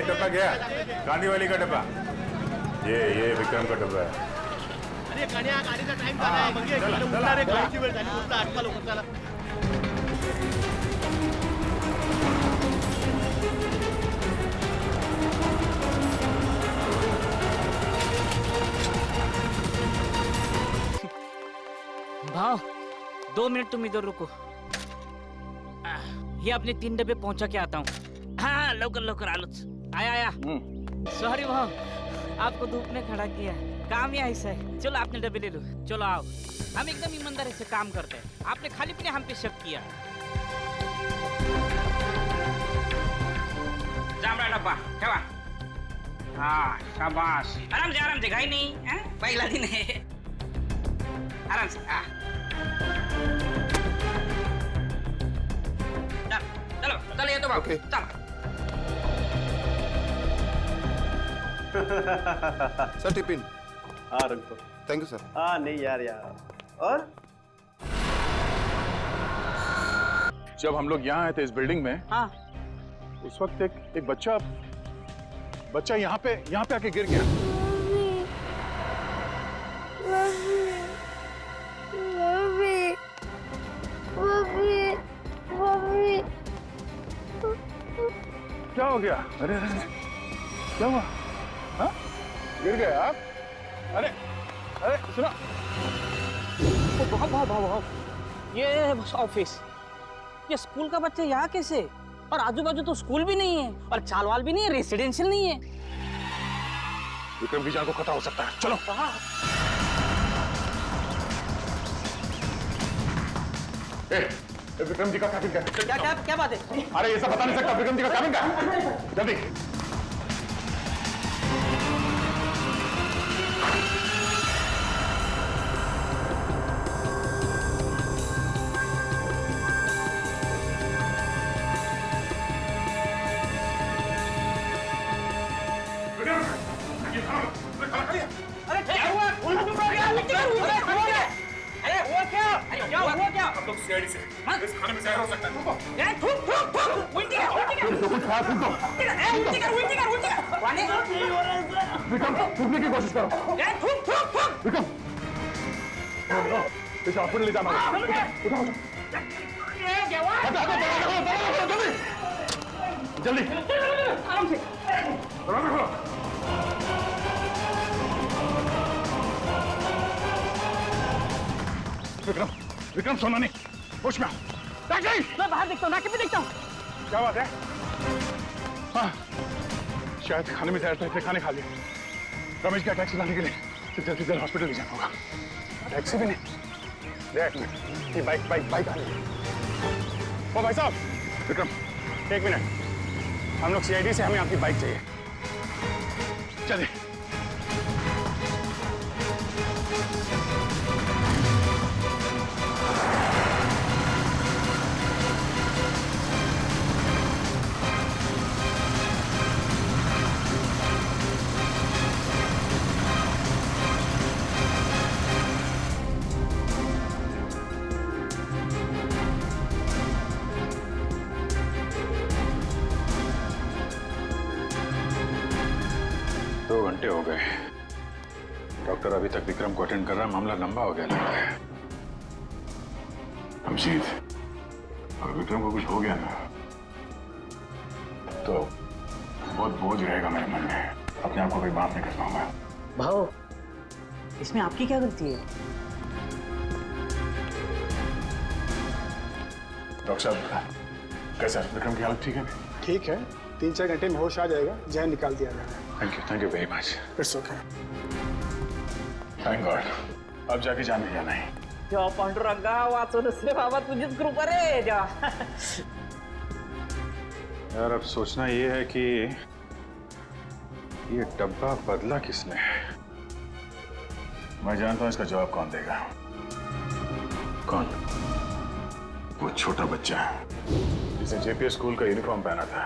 ये डब्बा गया, गांधी वाली का डब्बा। ये विक्रम का डब्बा है। अरे गाड्या गाडीचा टाइम झालाय. म्हणजे उठणार आहे, गाडीची वेळ झाली. उठला अटका लवकर चला. भाव 2 मिनट तुम इधर रुको. ये अपने 3 डब्बे पहुंचा के आता हूँ. हाँ लवकर लवकर आलोच. आया. सॉरी भाव, आपको धूप में खड़ा किया. काम ही ऐसा है. चलो आपने डब्बे ले लो. चलो आओ. हम एकदम ईमानदारी से काम करते हैं. आपने खाली पीने हम पे शक किया. जांभळा डब्बा ठेवा. हाँ शाबाश. आराम से घाई नहीं. पहला दिन है. आराम से. चलो ये तो बाबू. Okay. चलो. Sir tiffin. हाँ रख दो. Thank you sir. हाँ नहीं यार. और जब हम लोग यहाँ आए थे इस बिल्डिंग में, हाँ उस वक्त एक बच्चा यहाँ पे आके गिर गया. क्या हो गया? अरे क्या हुआ? हाँ? गिर गए आप? अरे सुनो. भाव ये ऑफिस, ये स्कूल का बच्चा यहाँ कैसे? और आजू बाजू तो स्कूल भी नहीं है और चालवाल भी नहीं है, रेसिडेंशियल नहीं है. विक्रम की जान को खतरा हो सकता है. चलो. विक्रम जी का कैबिन क्या? क्या बात है? अरे ये सब बता नहीं सकता. विक्रम जी का कैबिन क्या? जल्दी. हम लोग सीआईडी से इस खाने में जहर हो सकता है. विक्रम थूकने की कोशिश करो. विक्रम इसे हॉस्पिटल ले जाना. जल्दी आराम से. विक्रम सोना नहीं. होश में. मैं बाहर देखता हूँ. नाके पे देखता हूँ. क्या बात है? हाँ शायद खाने में जहर था, इसलिए खाने खा लिया. रमेश का टैक्सी लाने के लिए जल्दी जल्दी हॉस्पिटल ले जाना होगा. टैक्सी भी नहीं. देख ये बाइक आ रही है. ओ भाई साहब. विक्रम 1 मिनट. हम लोग सीआईडी से, हमें आपकी बाइक चाहिए. चलिए. हो गए. डॉक्टर अभी तक विक्रम को अटेंड कर रहा है. मामला लंबा हो गया लग रहा है. अमशीद, अगर विक्रम को कुछ हो गया ना तो बहुत बोझ रहेगा मेरे मन में. अपने आप को कोई माफ नहीं कर पाऊंगा. भाव इसमें आपकी क्या गलती है? डॉक्टर साहब कैसा है? विक्रम की हालत ठीक है? ठीक है. 3-4 घंटे में होश आ जाएगा. जहर निकाल दिया जाएगा. Thank you very much. It's okay. Thank God. अब जाके जान लिया नहीं. जेव्हा पांडुरंगा वाचून रे बाबा, तुझीच कृपा रे जेव्हा. यार अब सोचना ये है कि ये डब्बा बदला किसने. मैं जानता हूं इसका जवाब कौन देगा. कौन? वो छोटा बच्चा जिसने जेपीएस स्कूल का यूनिफॉर्म पहना था.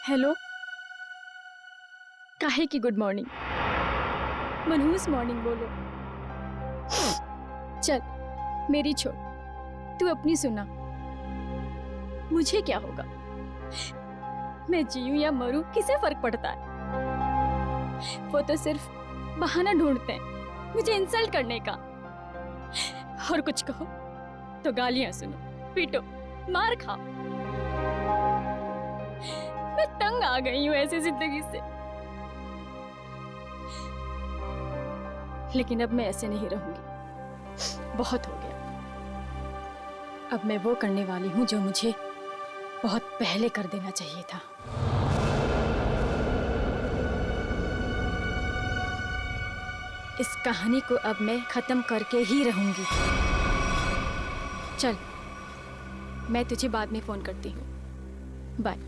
हेलो काहे की गुड मॉर्निंग मनहूस मॉर्निंग बोलो। चल मेरी छोड़ तू अपनी सुना। मुझे क्या होगा, मैं जीऊं या मरूं किसे फर्क पड़ता है। वो तो सिर्फ बहाना ढूंढते हैं मुझे इंसल्ट करने का। और कुछ कहो तो गालियां सुनो, पीटो, मार खाओ। मैं तंग आ गई हूं ऐसी जिंदगी से। लेकिन अब मैं ऐसे नहीं रहूंगी, बहुत हो गया। अब मैं वो करने वाली हूं जो मुझे बहुत पहले कर देना चाहिए था। इस कहानी को अब मैं खत्म करके ही रहूंगी। चल मैं तुझे बाद में फोन करती हूँ, बाय।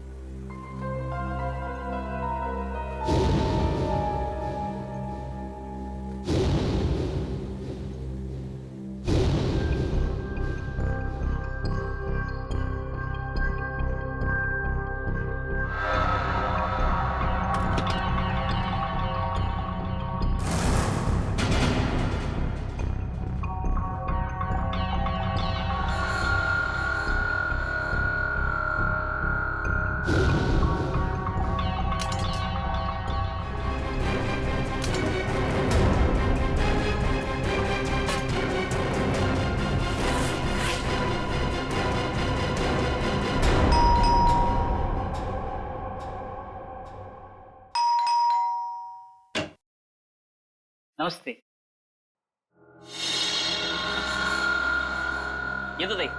नमस्ते। ये तो देख।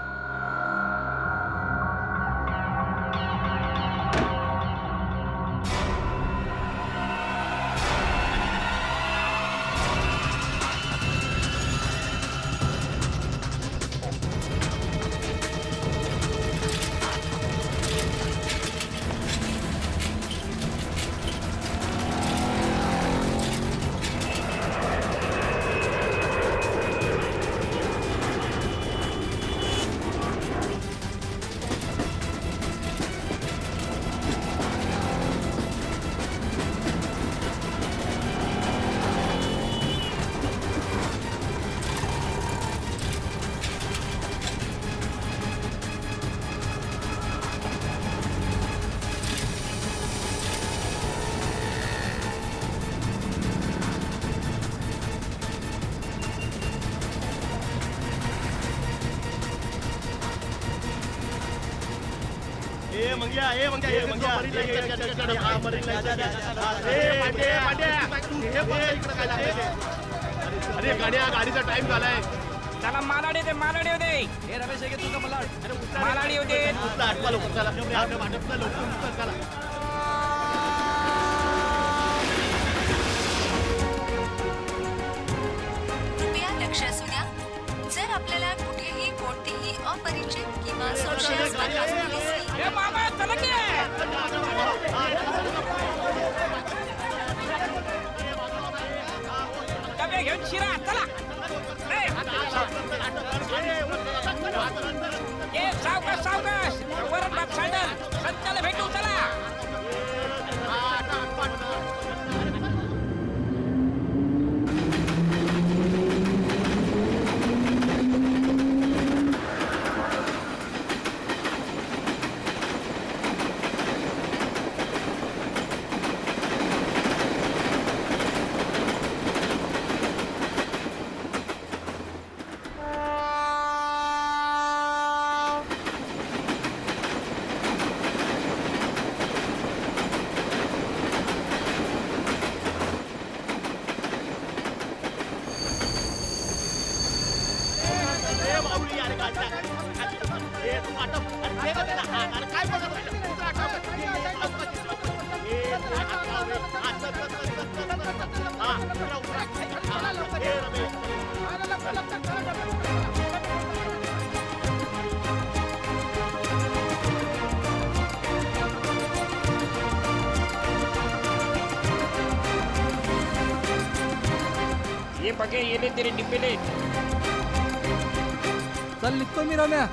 ए मंग्या हा मरीन अरे गाडीचा टाइम झालाय। चला मालाडी दे, मालाडी दे। हे रमेश आहे तुझं मला मालाडी दे। आठवा लोक चला वाटप लोक चला। कृपया लक्ष असू द्या, जर आपल्याला कुठेही कोणतीही अपरिचित किंवा संशयास्पद वस्तू दिसली ए मामा चला की। डबे घेऊन शिरा चला। ए सावकाश सावकाश, वरच बाप सँडल संताला भेटू चला। ये बघे ये ले तेरे डिब्बे ले। चल निघतो मी रम्या।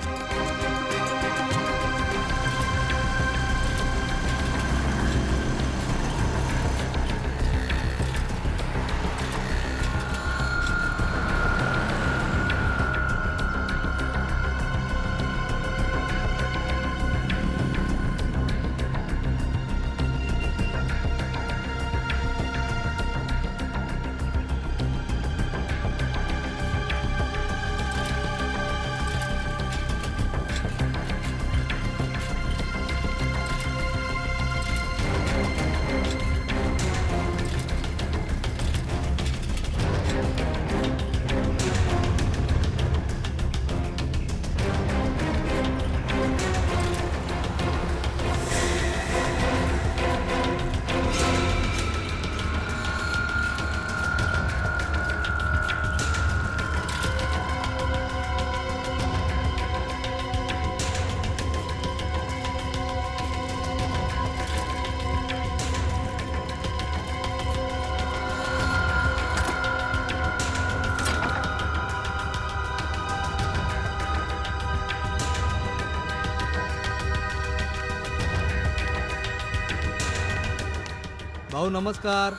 भाऊ नमस्कार.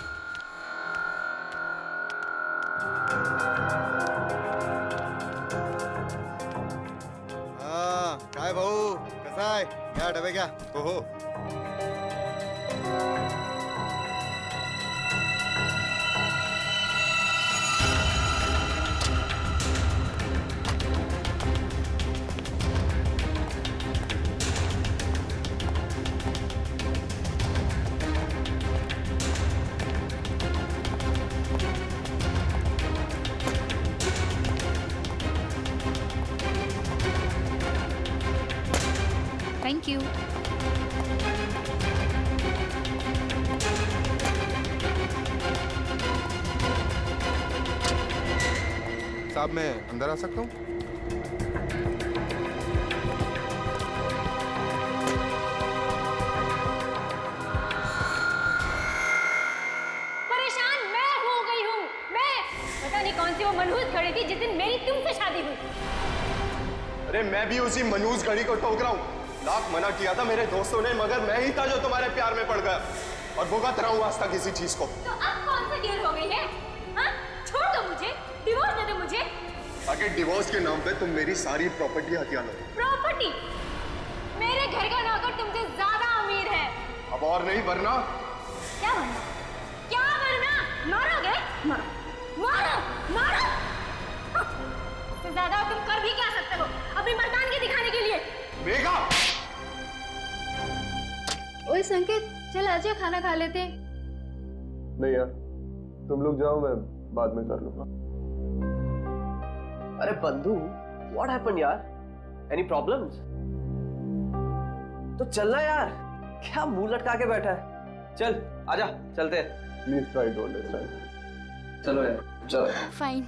काय भाऊ कसा आहे? घ्या डबे घ्या. हो हो. Thank you. साहब मैं अंदर आ सकता हूँ? परेशान मैं हो गई हूँ. मैं पता नहीं कौन सी वो मनहूस घड़ी थी जिस दिन मेरी तुमसे शादी हुई. अरे मैं भी उसी मनहूस घड़ी को ठोक रहा हूँ. लाख मना किया था मेरे दोस्तों ने, मगर मैं ही था जो तुम्हारे प्यार में पड़ गया और भुगत रहा हूँ आज तक इसी चीज को. तो अब कौन सी देर हो गई है? हाँ? छोड़ दो मुझे, डिवोर्स दे दो मुझे. ताकि डिवोर्स के नाम पे तुम मेरी सारी प्रॉपर्टी हथिया लो. प्रॉपर्टी? मेरे घर का नौकर तुमसे ज्यादा अमीर है. अब और नहीं वरना. क्या वरना? क्या वरना? मारोगे? मारो, मारो, मारो. हाँ, इससे ज्यादा तुम कर भी क्या सकते हो अपनी मर्दानगी दिखाने के लिए? मेघा! ओए संकेत, चल आजा खाना खा लेते. नहीं यार, तुम लोग जाओ, मैं बाद में कर लूंगा. अरे बंधु, व्हाट हैपेंड यार? Any problems? तो चलना यार, क्या मुंह लटका के बैठा है? चल आजा, चलते हैं. Please try to understand. चलो यार, चलो. फाइन.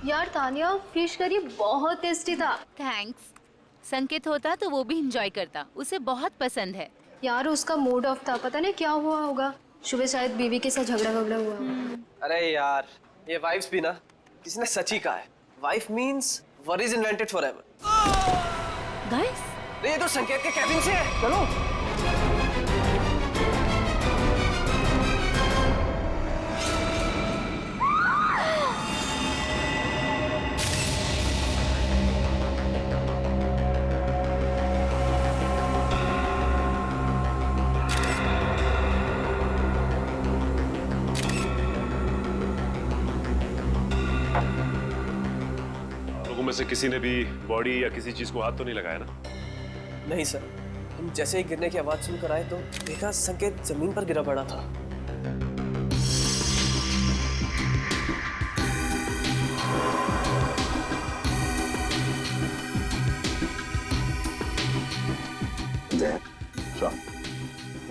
यार तानिया, फिश करी बहुत टेस्टी था. थैंक्स. संकेत होता तो वो भी एंजॉय करता, उसे बहुत पसंद है. यार उसका मूड ऑफ था, पता नहीं क्या हुआ होगा. सुबह शायद बीवी के साथ झगड़ा हुआ. अरे यार, ये वाइफ्स भी ना, किसी ने सच ही कहा है. Wife means worries invented forever. Guys, ये तो संकेत के कैबिन से है. चलो. में से किसी ने भी बॉडी या किसी चीज को हाथ तो नहीं लगाया ना? नहीं सर, हम जैसे ही गिरने की आवाज सुनकर आए तो देखा संकेत जमीन पर गिरा पड़ा था.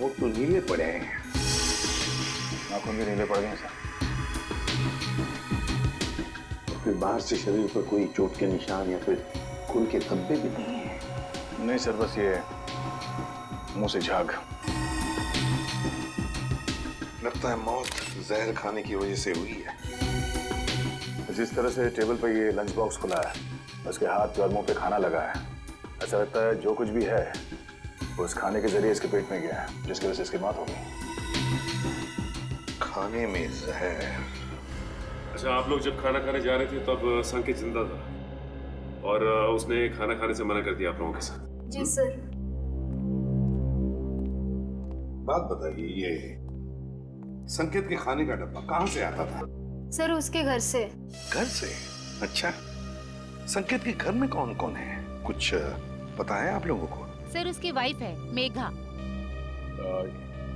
वो तो नीले पड़े हैं, नाखून भी नीले पड़ गए सर. फिर बाहर से शरीर पर कोई चोट के निशान या फिर खून के धब्बे भी नहीं है? नहीं सर, बस ये मुंह से झाग. लगता है मौत जहर खाने की वजह से हुई है. जिस तरह से टेबल पर ये लंच बॉक्स खुला है, उसके हाथ और मुंह पे खाना लगा है, ऐसा लगता है जो कुछ भी है वो उस खाने के जरिए इसके पेट में गया है, जिसकी वजह से इसकी मौत हो गई. खाने में जहर? अच्छा, आप लोग जब खाना खाने जा रहे थे तब संकेत जिंदा था और उसने खाना खाने से मना कर दिया आप लोगों के साथ? जी सर. बात बताइए, ये संकेत के खाने का डब्बा कहाँ से आता था? सर उसके घर से. घर से? अच्छा, संकेत के घर में कौन कौन है, कुछ पता है आप लोगों को? सर उसकी वाइफ है मेघा.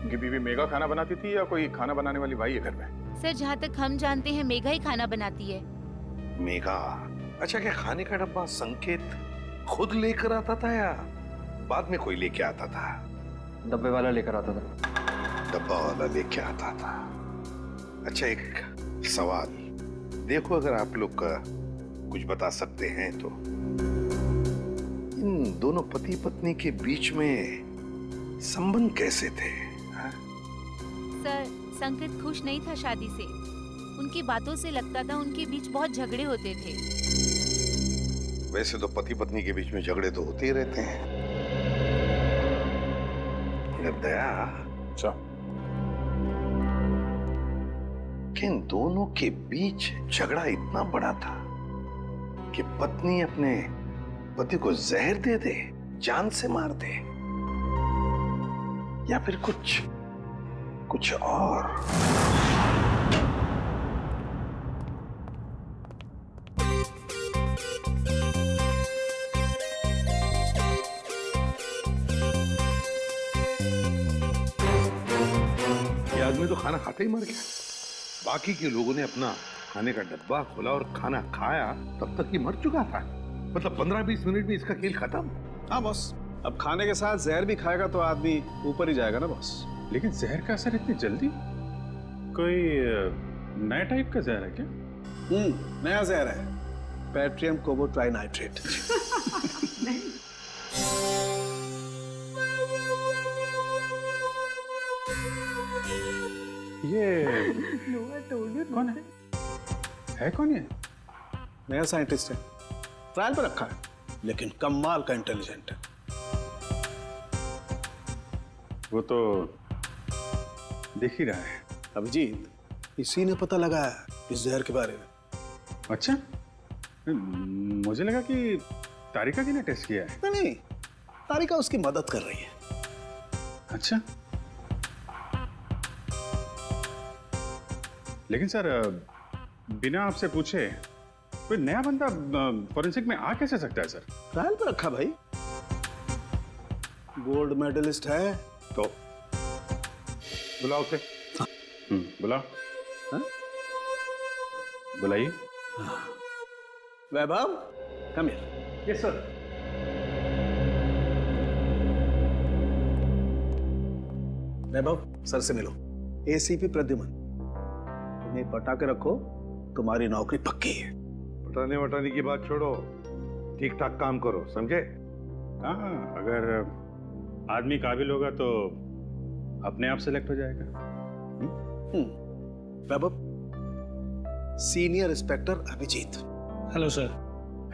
उनकी बीवी मेघा खाना बनाती थी या कोई खाना बनाने वाली भाई है घर में? सर जहाँ तक हम जानते हैं मेघा ही खाना बनाती है. मेघा? अच्छा, क्या खाने का डब्बा संकेत खुद लेकर आता था या बाद में कोई लेके आता था? डब्बे वाला लेकर आता था. डब्बा वाला लेके आता था. अच्छा, एक सवाल, देखो अगर आप लोग का कुछ बता सकते हैं तो, इन दोनों पति पत्नी के बीच में संबंध कैसे थे? सर, संकेत खुश नहीं था शादी से। उनकी बातों से लगता था उनके बीच बहुत झगड़े होते थे। वैसे तो पति पत्नी के बीच में झगड़े तो होते ही रहते हैं। दया, अच्छा, कि इन दोनों के बीच झगड़ा इतना बड़ा था कि पत्नी अपने पति को जहर दे दे, जान से मार दे, या फिर कुछ और। ये आदमी तो खाना खाते ही मर गया। बाकी के लोगों ने अपना खाने का डब्बा खोला और खाना खाया, तब तक ये मर चुका था। मतलब 15-20 मिनट में इसका खेल खत्म। हाँ बॉस, अब खाने के साथ जहर भी खाएगा तो आदमी ऊपर ही जाएगा ना बॉस। लेकिन जहर का असर इतनी जल्दी? कोई नया टाइप का जहर है क्या? नया जहर है, पैट्रियम कोबोट्राइनाइट्रेट। ये कौन है कौन ये? नया साइंटिस्ट है, ट्रायल पर रखा है, लेकिन कमाल का इंटेलिजेंट है। वो तो दिख ही रहा है। अभिजीत, इसी ने पता लगाया इस जहर के बारे में। अच्छा, मुझे लगा कि तारिका जी ने टेस्ट किया है। नहीं, तारिका उसकी मदद कर रही है। अच्छा, लेकिन सर बिना आपसे पूछे कोई नया बंदा फॉरेंसिक में आ कैसे सकता है सर? ट्रायल पर रखा भाई, गोल्ड मेडलिस्ट है। तो बुलाओ उसे। बुलाओ। बुलाइए। Vaibhav, come here. Yes sir. Vaibhav, sir से मिलो। एसीपी प्रद्युमन, तुम्हें पटा के रखो, तुम्हारी नौकरी पक्की है। पटाने वटाने की बात छोड़ो, ठीक ठाक काम करो, समझे? हाँ, अगर आदमी काबिल होगा तो अपने आप सेलेक्ट हो जाएगा। Vaibhav, senior inspector Abhijeet. Hello sir.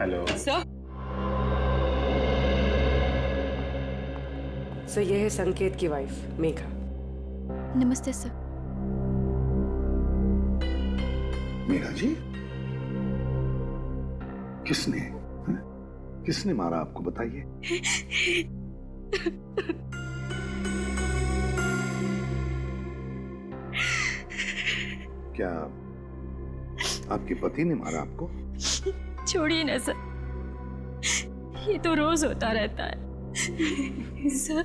Hello sir. Sir, ये है संकेत की वाइफ मेघा। नमस्ते सर। मेघा जी, किसने मारा आपको, बताइए। क्या आपके पति ने मारा आपको? छोड़िए ना सर, ये तो रोज होता रहता है। सर,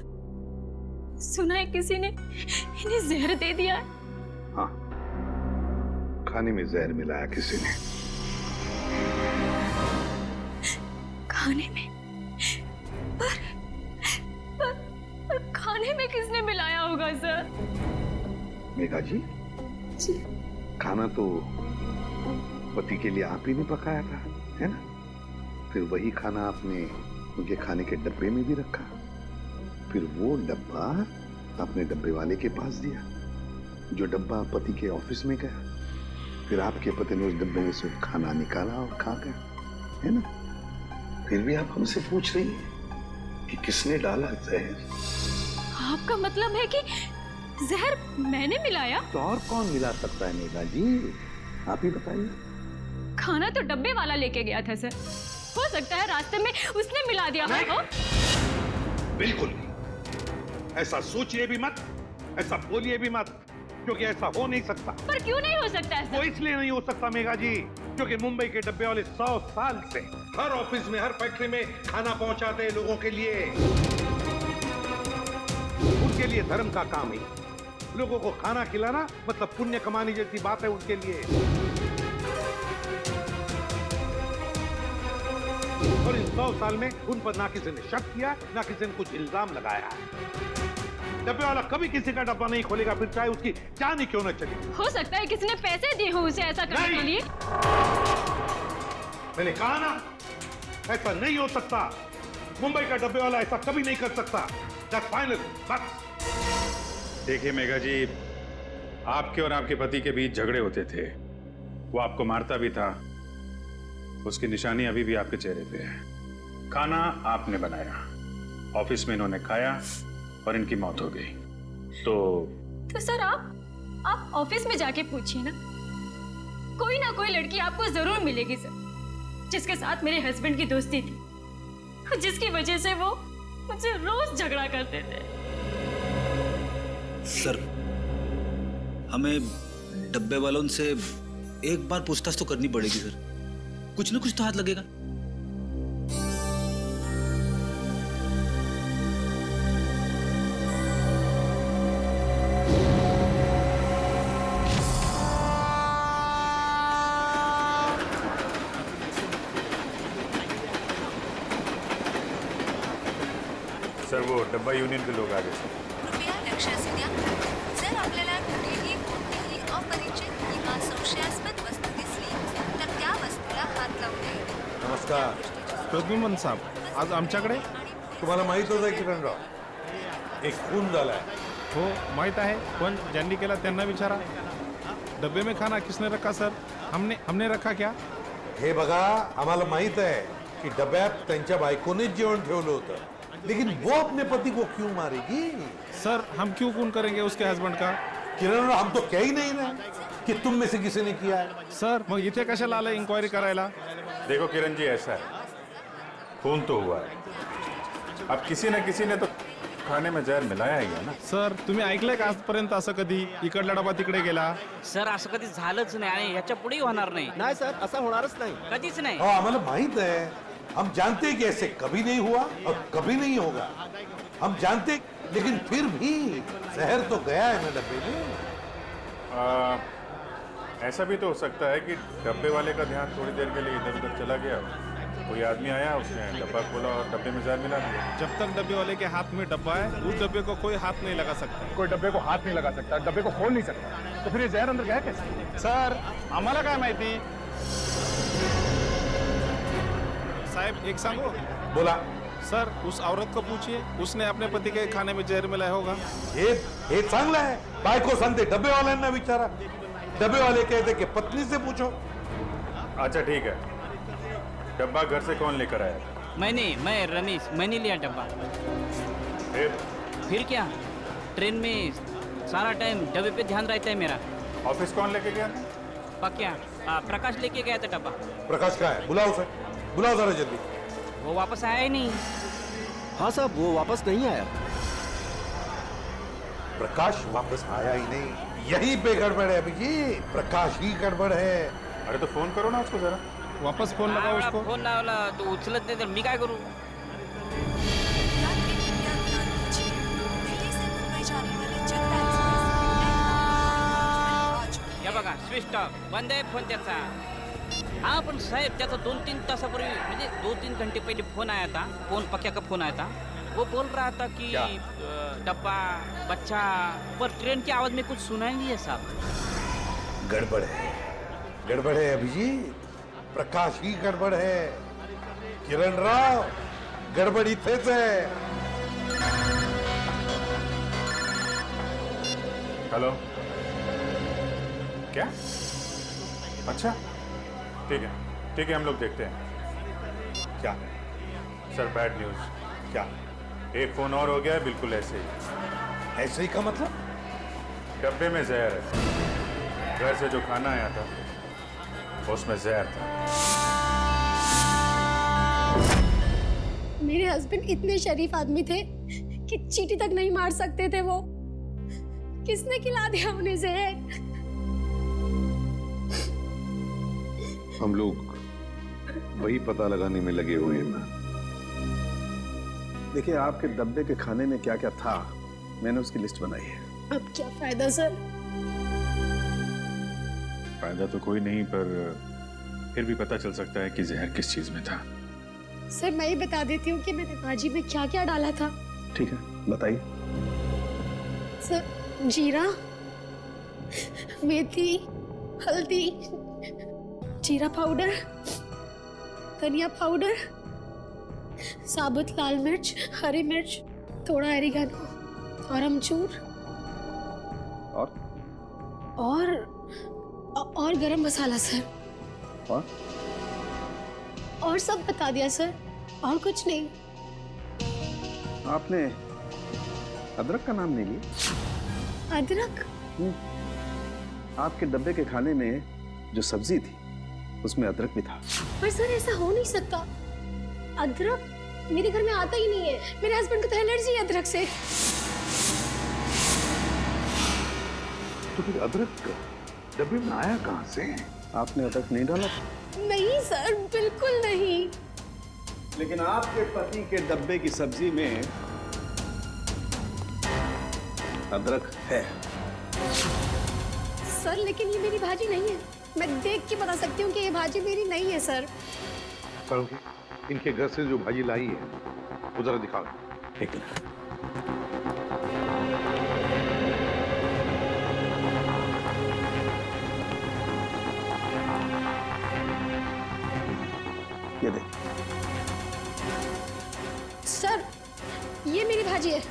सुना है किसी ने इन्हें जहर दे दिया है। हाँ, खाने में जहर मिलाया किसी ने। खाने में? पर खाने में किसने मिलाया होगा सर? मेघा जी, खाना तो पति के लिए आप ही ने पकाया था, है ना? फिर वही खाना आपने उनके खाने के डब्बे में भी रखा, फिर वो डब्बा आपने डब्बे वाले के पास दिया, जो डब्बा पति के ऑफिस में गया, फिर आपके पति ने उस डब्बे में से खाना निकाला और खा गया, है ना? फिर भी आप हमसे पूछ रही हैं कि किसने डाला जहर? आपका मतलब है कि जहर मैंने मिलाया? तो और कौन मिला सकता है मेघा जी, आप ही बताइए। खाना तो डब्बे वाला लेके गया था सर, हो सकता है रास्ते में उसने मिला दिया हो। बिल्कुल नहीं, ऐसा सोचिए भी मत, ऐसा बोलिए भी मत, क्योंकि ऐसा हो नहीं सकता। पर क्यों नहीं हो सकता है सर? वो इसलिए नहीं हो सकता मेघा जी, क्योंकि मुंबई के डब्बे वाले 100 साल से हर ऑफिस में, हर फैक्ट्री में खाना पहुंचाते हैं लोगों के लिए। उनके लिए धर्म का काम है, लोगों को खाना खिलाना मतलब पुण्य कमाने जैसी बात है उनके लिए। और इन 100 साल में उन पर ना किसी ने शक किया, ना किसी ने कुछ इल्जाम लगाया। डब्बे वाला कभी किसी का डब्बा नहीं खोलेगा, फिर चाहे उसकी जान ही क्यों न चले। हो सकता है किसी ने पैसे दिए हो उसे ऐसा करने के लिए। मैंने कहा ना, ऐसा नहीं हो सकता। मुंबई का डब्बे वाला ऐसा कभी नहीं कर सकता। That's final, बस। देखिए मेघा जी, आपके और आपके पति के बीच झगड़े होते थे, वो आपको मारता भी था, उसकी निशानी अभी भी आपके चेहरे पे है। खाना आपने बनाया, ऑफिस में इन्होंने खाया और इनकी मौत हो गई। तो सर आप ऑफिस में जाके पूछिए ना, कोई ना कोई लड़की आपको जरूर मिलेगी सर, जिसके साथ मेरे हस्बैंड की दोस्ती थी, जिसकी वजह से वो मुझसे रोज झगड़ा करते थे। सर, हमें डब्बे वालों से एक बार पूछताछ तो करनी पड़ेगी सर, कुछ ना कुछ तो हाथ लगेगा। सर वो डब्बा यूनियन के लोग आ गए सर। कृपया लक्ष असू द्या. जर आपल्याला कुठेही कोणतीही अपरिचित किंवा संशयास्पद वस्तू दिसली तर त्या वस्तूला हात लावू नये. नमस्कार. प्रद्युमन साहेब, आज आमच्याकडे तुम्हाला माहितच आहे किरणराव, एक खून झालाय. हो माहित आहे, पण ज्यांनी केला त्यांना विचारा. डब्बे में खाना किसने रखा सर? हमने रखा क्या? हे बघा, आम्हाला माहित आहे की डब्यात त्यांच्या बायकोनेच जेवण ठेवलं होतं, लेकिन वो अपने पति को क्यों मारेगी? सर हम क्यों खून करेंगे उसके हस्बैंड का? किरणराव, हम तो कह ही नहीं रहे कि तुम में से किसी ने किया है. सर मग इथे कशाला आलं इंक्वायरी करायला? देखो किरण जी, ऐसा है, खून तो हुआ है, अब किसी न किसी ने तो खाने में जहर मिलाया ही है ना. सर तुम्ही ऐकलंय का आजपर्यंत असं कधी इकडला डबा तिकडे गेला? सर असं कधी झालंच नाही आणि याच्या पुढेही होणार नाही. नाही सर, असं होणारच नाही. कधीच नाही. हाँ, हमारा माहित है, हम जानते हैं कि ऐसे कभी नहीं हुआ और कभी नहीं होगा. हम जानते, लेकिन फिर भी जहर तो गया है ना डब्बे में. ऐसा भी तो हो सकता है कि डब्बे वाले का ध्यान थोड़ी देर के लिए इधर उधर चला गया, कोई आदमी आया, उसने डब्बा खोला और डब्बे में जहर मिला दिया. जब तक डब्बे वाले के हाथ में डब्बा है, उस डब्बे को कोई हाथ नहीं लगा सकता. कोई डब्बे को हाथ नहीं लगा सकता, डब्बे को खोल नहीं सकता, तो फिर ये जहर अंदर गया कैसे? सर आम्हाला काय माहिती. साहब एक सांगो. बोला. सर उस औरत को पूछिए, उसने अपने पति के खाने में जहर मिलाया होगा. हे चांगलं आहे. बायको सांगते डब्बे वाल्यांना विचारा, डब्बे वाले कहते कि पत्नी से पूछो. अच्छा ठीक है, डब्बा घर से कौन लेकर आया? मैं रमेश, मैंने लिया डब्बा. फिर क्या, ट्रेन में सारा टाइम डब्बे पे ध्यान रहता है मेरा. ऑफिस कौन लेके गया? पक्या प्रकाश लेके गया था डब्बा. प्रकाश का है, बुलाओ उसे, बुलाओ जरा जल्दी. वो वापस आया ही नहीं. हाँ साहब, वो वापस नहीं आया. प्रकाश वापस आया ही नहीं, यहीं पे गड़बड़ है अभिजीत. प्रकाश ही गड़बड़ है. अरे तो फोन करो ना उसको जरा. वापस फोन लगाओ उसको. फोन लावला तो उचलत नाही, तर मी काय करू? रात्री कृपया ध्यान दीजिए. दिल्ली से मुंबई जाने वाली जनता एक्सप्रेस या बघा स्विच ऑफ, बंद आहे फोन त्याचा. हाँ पण साहेब, त्याचा 2-3 तासापूर्वी म्हणजे 2-3 घंटे पहले फोन आया था. पक्या का फोन आया था. वो बोल रहा था कि डब्बा, बच्चा, पर ट्रेन की आवाज में कुछ सुना ही नहीं है साहब. गड़बड़ है, गड़बड़ है अभिजीत. प्रकाश ही गड़बड़ है. किरण राव, गड़बड़ इथेच है. हेलो, क्या? अच्छा ठीक है, हम लोग देखते हैं. क्या सर बैड न्यूज. क्या? एक फोन और हो गया है, बिल्कुल ऐसे ही. ऐसे ही का मतलब? डब्बे में जहर है. घर से जो खाना आया था उसमें जहर था. मेरे हस्बैंड इतने शरीफ आदमी थे कि चींटी तक नहीं मार सकते थे. वो किसने खिला दिया उन्हें जहर? हम लोग वही पता लगाने में लगे हुए हैं ना. देखिए, आपके डब्बे के खाने में क्या क्या था, मैंने उसकी लिस्ट बनाई है. अब क्या फायदा सर? फायदा तो कोई नहीं, पर फिर भी पता चल सकता है कि जहर किस चीज में था. सर मैं ही बता देती हूँ कि मैंने भाजी में क्या क्या डाला था. ठीक है, बताइए. सर जीरा, मेथी, हल्दी, जीरा पाउडर, धनिया पाउडर, साबुत लाल मिर्च, हरी मिर्च, थोड़ा एरिगानो और अमचूर. और गरम मसाला सर। और सब बता दिया सर, और कुछ नहीं। आपने अदरक का नाम नहीं लिया? अदरक? आपके डब्बे के खाने में जो सब्जी थी उसमें अदरक भी था। पर सर ऐसा हो नहीं सकता, अदरक मेरे घर में आता ही नहीं है। मेरे हस्बैंड को तो एलर्जी है अदरक से। तो फिर अदरक डब्बे में आया कहां से? आपने अदरक नहीं डाला? नहीं सर, बिल्कुल नहीं। लेकिन आपके पति के डब्बे की सब्जी में अदरक है। सर लेकिन ये मेरी भाजी नहीं है। मैं देख के बता सकती हूँ कि ये भाजी मेरी नहीं है सर। करोगे? इनके घर से जो भाजी लाई है वो जरा दिखाओ। एक मिनट। ये देखिए। सर ये मेरी भाजी है,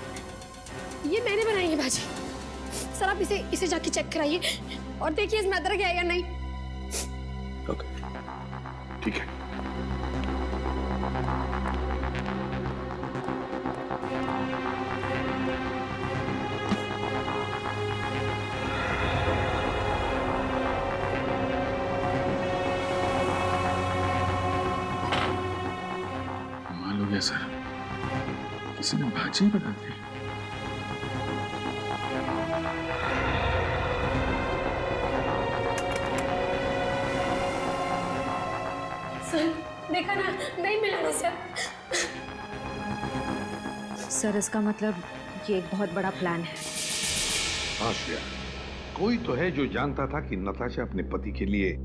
ये मैंने बनाई है भाजी। सर आप इसे जाके चेक कराइए और देखिए इसमें अदरक है या नहीं। ओके, ठीक है। कमाल हो गया सर, किसी ने भाजी बना दी। सर देखा ना, नहीं मिला ना सर। सर इसका मतलब ये एक बहुत बड़ा प्लान है। हाँ श्रेया, कोई तो है जो जानता था कि नताशा अपने पति के लिए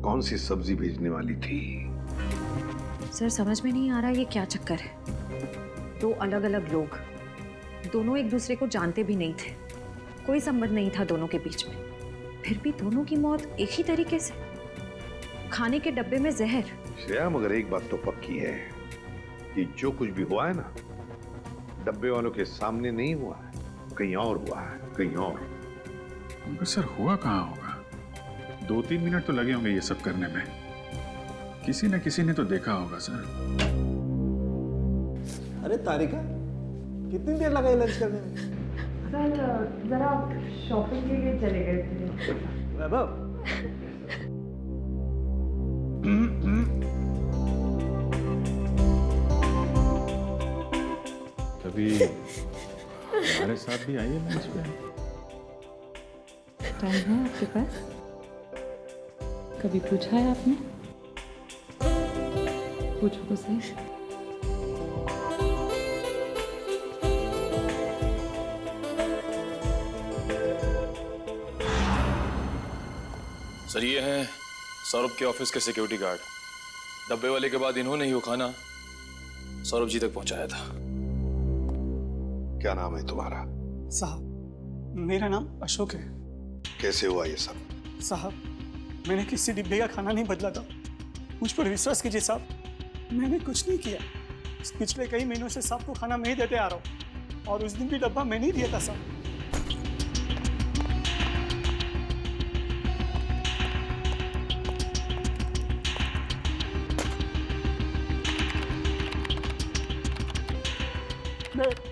कौन सी सब्जी भेजने वाली थी। सर समझ में नहीं आ रहा ये क्या चक्कर है। दो अलग अलग लोग, दोनों एक दूसरे को जानते भी नहीं थे, कोई संबंध नहीं था दोनों के बीच में, फिर भी दोनों की मौत एक ही तरीके से, खाने के डब्बे में जहर। श्रेया मगर एक बात तो पक्की है कि जो कुछ भी हुआ है ना, डब्बे वालों के सामने नहीं हुआ है, कहीं और हुआ है, कहीं और। मगर सर हुआ कहाँ होगा? 2-3 मिनट तो लगे होंगे ये सब करने में। किसी न किसी ने तो देखा होगा सर। अरे तारिका, कितनी देर लगाई लंच करने में? सर जरा शॉपिंग के लिए चले गए थे। वैभव, कभी हमारे साथ भी आइए लंच पे। टाइम है आपके पास? कभी पूछा है आपने? पूछो तो सही। सर ये हैं सौरभ के ऑफिस के सिक्योरिटी गार्ड। डब्बे वाले के बाद इन्होंने ही वो खाना सौरभ जी तक पहुंचाया था। क्या नाम है तुम्हारा? साहब मेरा नाम अशोक है। कैसे हुआ ये सब? साहब मैंने किसी डिब्बे का खाना नहीं बदला था, मुझ पर विश्वास कीजिए साहब, मैंने कुछ नहीं किया। पिछले कई महीनों से साहब को खाना मैं ही देते आ रहा हूँ और उस दिन भी डब्बा मैंने ही दिया था साहब।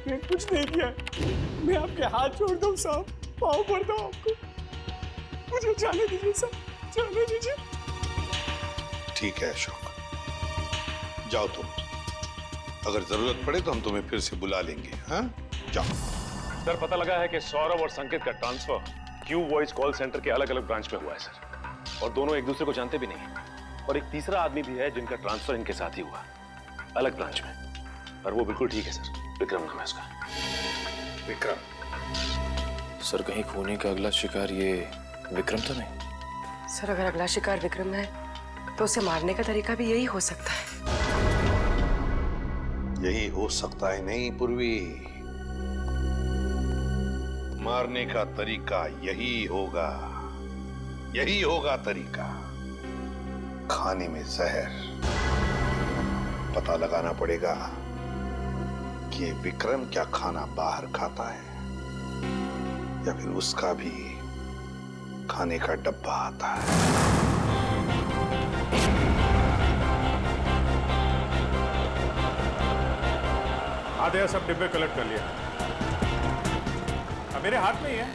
मैं कुछ नहीं किया, मैं आपके हाथ जोड़ दूं साहब, पाँव पड़ता हूं आपको, मुझे जाने दीजिए साहब, जाने दीजिए। ठीक है अशोक, जाओ तुम, अगर जरूरत पड़े तो हम तुम्हें फिर से बुला लेंगे। हाँ जाओ। सर पता लगा है कि सौरभ और संकेत का transfer Q voice call centre के अलग अलग ब्रांच में हुआ है सर, और दोनों एक दूसरे को जानते भी नहीं। और एक तीसरा आदमी भी है जिनका ट्रांसफर इनके साथ ही हुआ, अलग ब्रांच में, और वो बिल्कुल ठीक है सर, विक्रम नाम है उसका। विक्रम? सर कहीं खूनी का अगला शिकार ये विक्रम तो नहीं? सर अगर अगला शिकार विक्रम है तो उसे मारने का तरीका भी यही हो सकता है। यही हो सकता है नहीं पूर्वी, मारने का तरीका यही होगा, यही होगा तरीका। खाने में जहर, पता लगाना पड़ेगा कि विक्रम क्या खाना बाहर खाता है या फिर उसका भी खाने का डब्बा आता है। आधे सब डिब्बे कलेक्ट कर लिया। अब मेरे हाथ में ही है।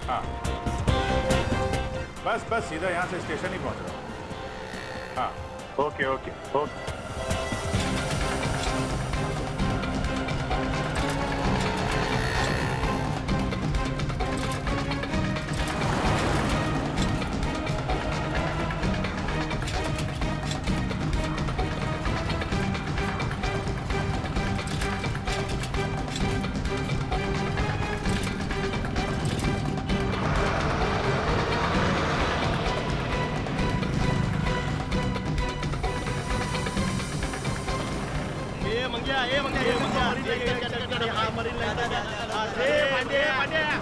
हाँ, बस सीधा यहाँ से स्टेशन ही पहुंच रहा हूँ। हाँ, ओके ओके ओके।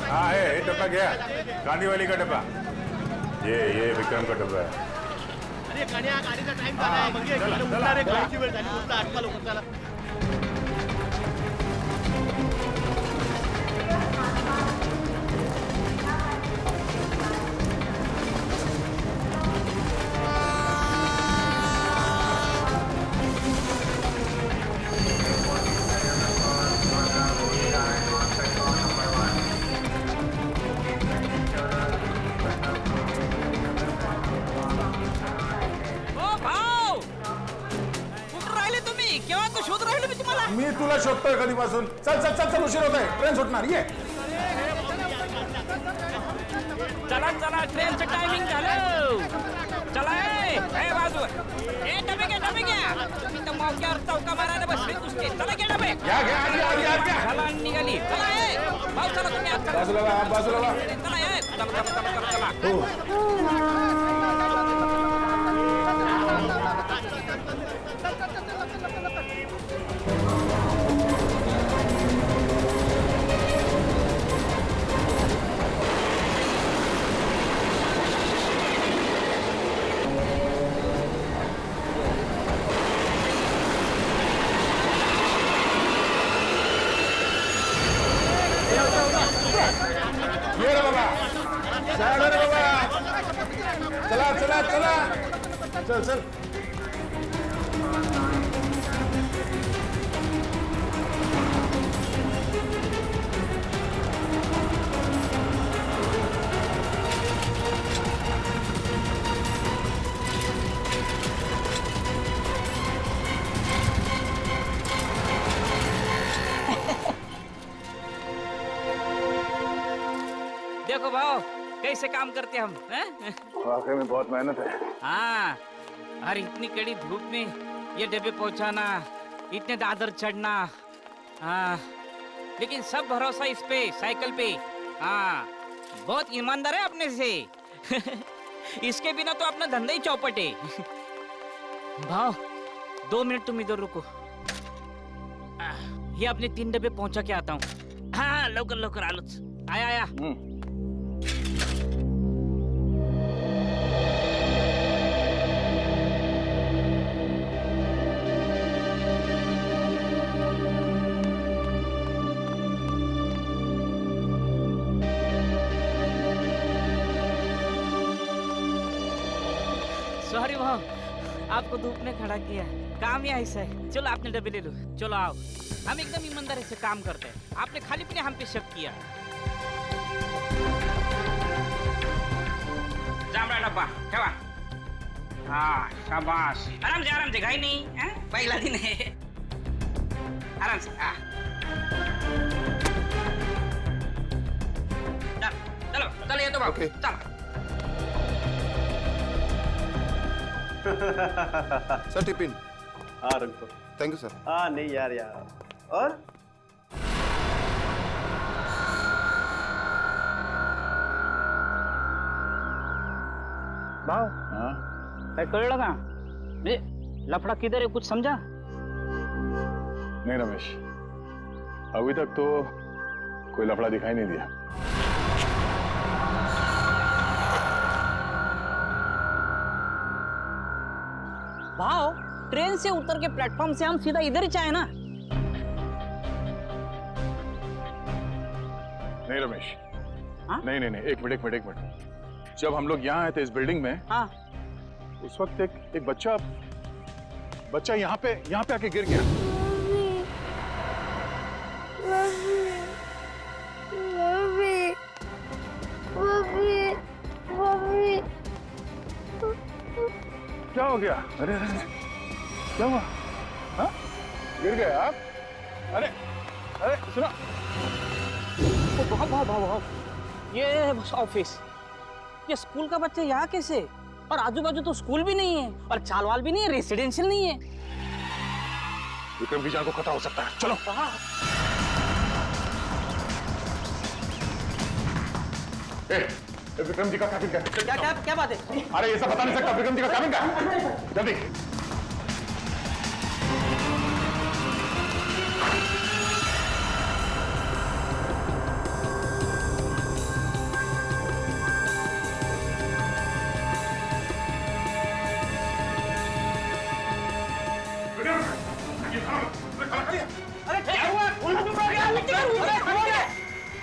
हाँ है डब्बा गया, गांधी वाली का डब्बा। ये विक्रम का डब्बा है। अरे गाड़ी का टाइम झाला आहे म्हणजे उठला रे गाडीची वेळ झाली उठला आटका लोक चला मी तुला शोधतोय कधीपासून. चल चल चल चल, उशीर होत आहे, ट्रेन सुटणार. ये चला चला, ट्रेनचं टायमिंग झालं. चला ए बाजू ए डबे घ्या. तुम्ही तर मौक्यावर चौका मारायला बसले कुस्ते. चला घ्या डबे. चला निघाली. चला ए भाऊ, चला तुम्ही आता बाजूला. चला ए चला. ये रे बाबा, चला. चल. देखो भाव कैसे काम करते हम हैं? वाकई में बहुत मेहनत है। हाँ, और इतनी कड़ी धूप में ये डब्बे पहुंचाना, इतने दादर चढ़ना, हाँ, लेकिन सब भरोसा इस पे, साइकिल पे। हाँ, बहुत ईमानदार है अपने से। इसके बिना तो अपना धंधा ही चौपट है। भाव 2 मिनट तुम इधर रुको, ये अपने 3 डब्बे पहुंचा के आता हूँ। हाँ लवकर आलोच. आया. सॉरी भाव, आपको धूप में खड़ा किया. काम ही ऐसा है. चलो आपने डब्बे ले लो. चलो आओ, हम एकदम ईमानदारी से काम करते हैं. आपने खाली अपने हम पे शक किया. जांभळा डब्बा ठेवा. हाँ शाबाश. आराम से घाई नहीं है, पहला दिन है. आराम से. हाँ चलो ये तो बाबू. चलो सर टिफिन. हाँ रख दो. Thank you sir. हाँ नहीं यार और भाव काय कळलं का? म्हणजे लफड़ा किधर है कुछ समझा? नहीं रमेश, अभी तक तो कोई लफड़ा दिखाई नहीं दिया. भाव ट्रेन से उतर के प्लेटफॉर्म से हम सीधा इधर ही चाहे ना. नहीं रमेश, नहीं नहीं नहीं, एक मिनट। जब हम लोग यहाँ आए थे इस बिल्डिंग में, हाँ, उस वक्त एक बच्चा यहाँ पे आके गिर गया। क्या हो गया? अरे क्या हुआ? हाँ? गिर गए आप? अरे सुनो, भाव ये ऑफिस, ये स्कूल का बच्चा यहाँ कैसे? और आजू बाजू तो स्कूल भी नहीं है और चालवाल भी नहीं है, रेसिडेंशियल नहीं है। विक्रम की जान को खतरा हो सकता है, चलो। विक्रम जी का कैबिन क्या? क्या बात है? अरे ये सब बता नहीं सकता, विक्रम जी का कैबिन क्या? जल्दी। अरे क्या हुआ?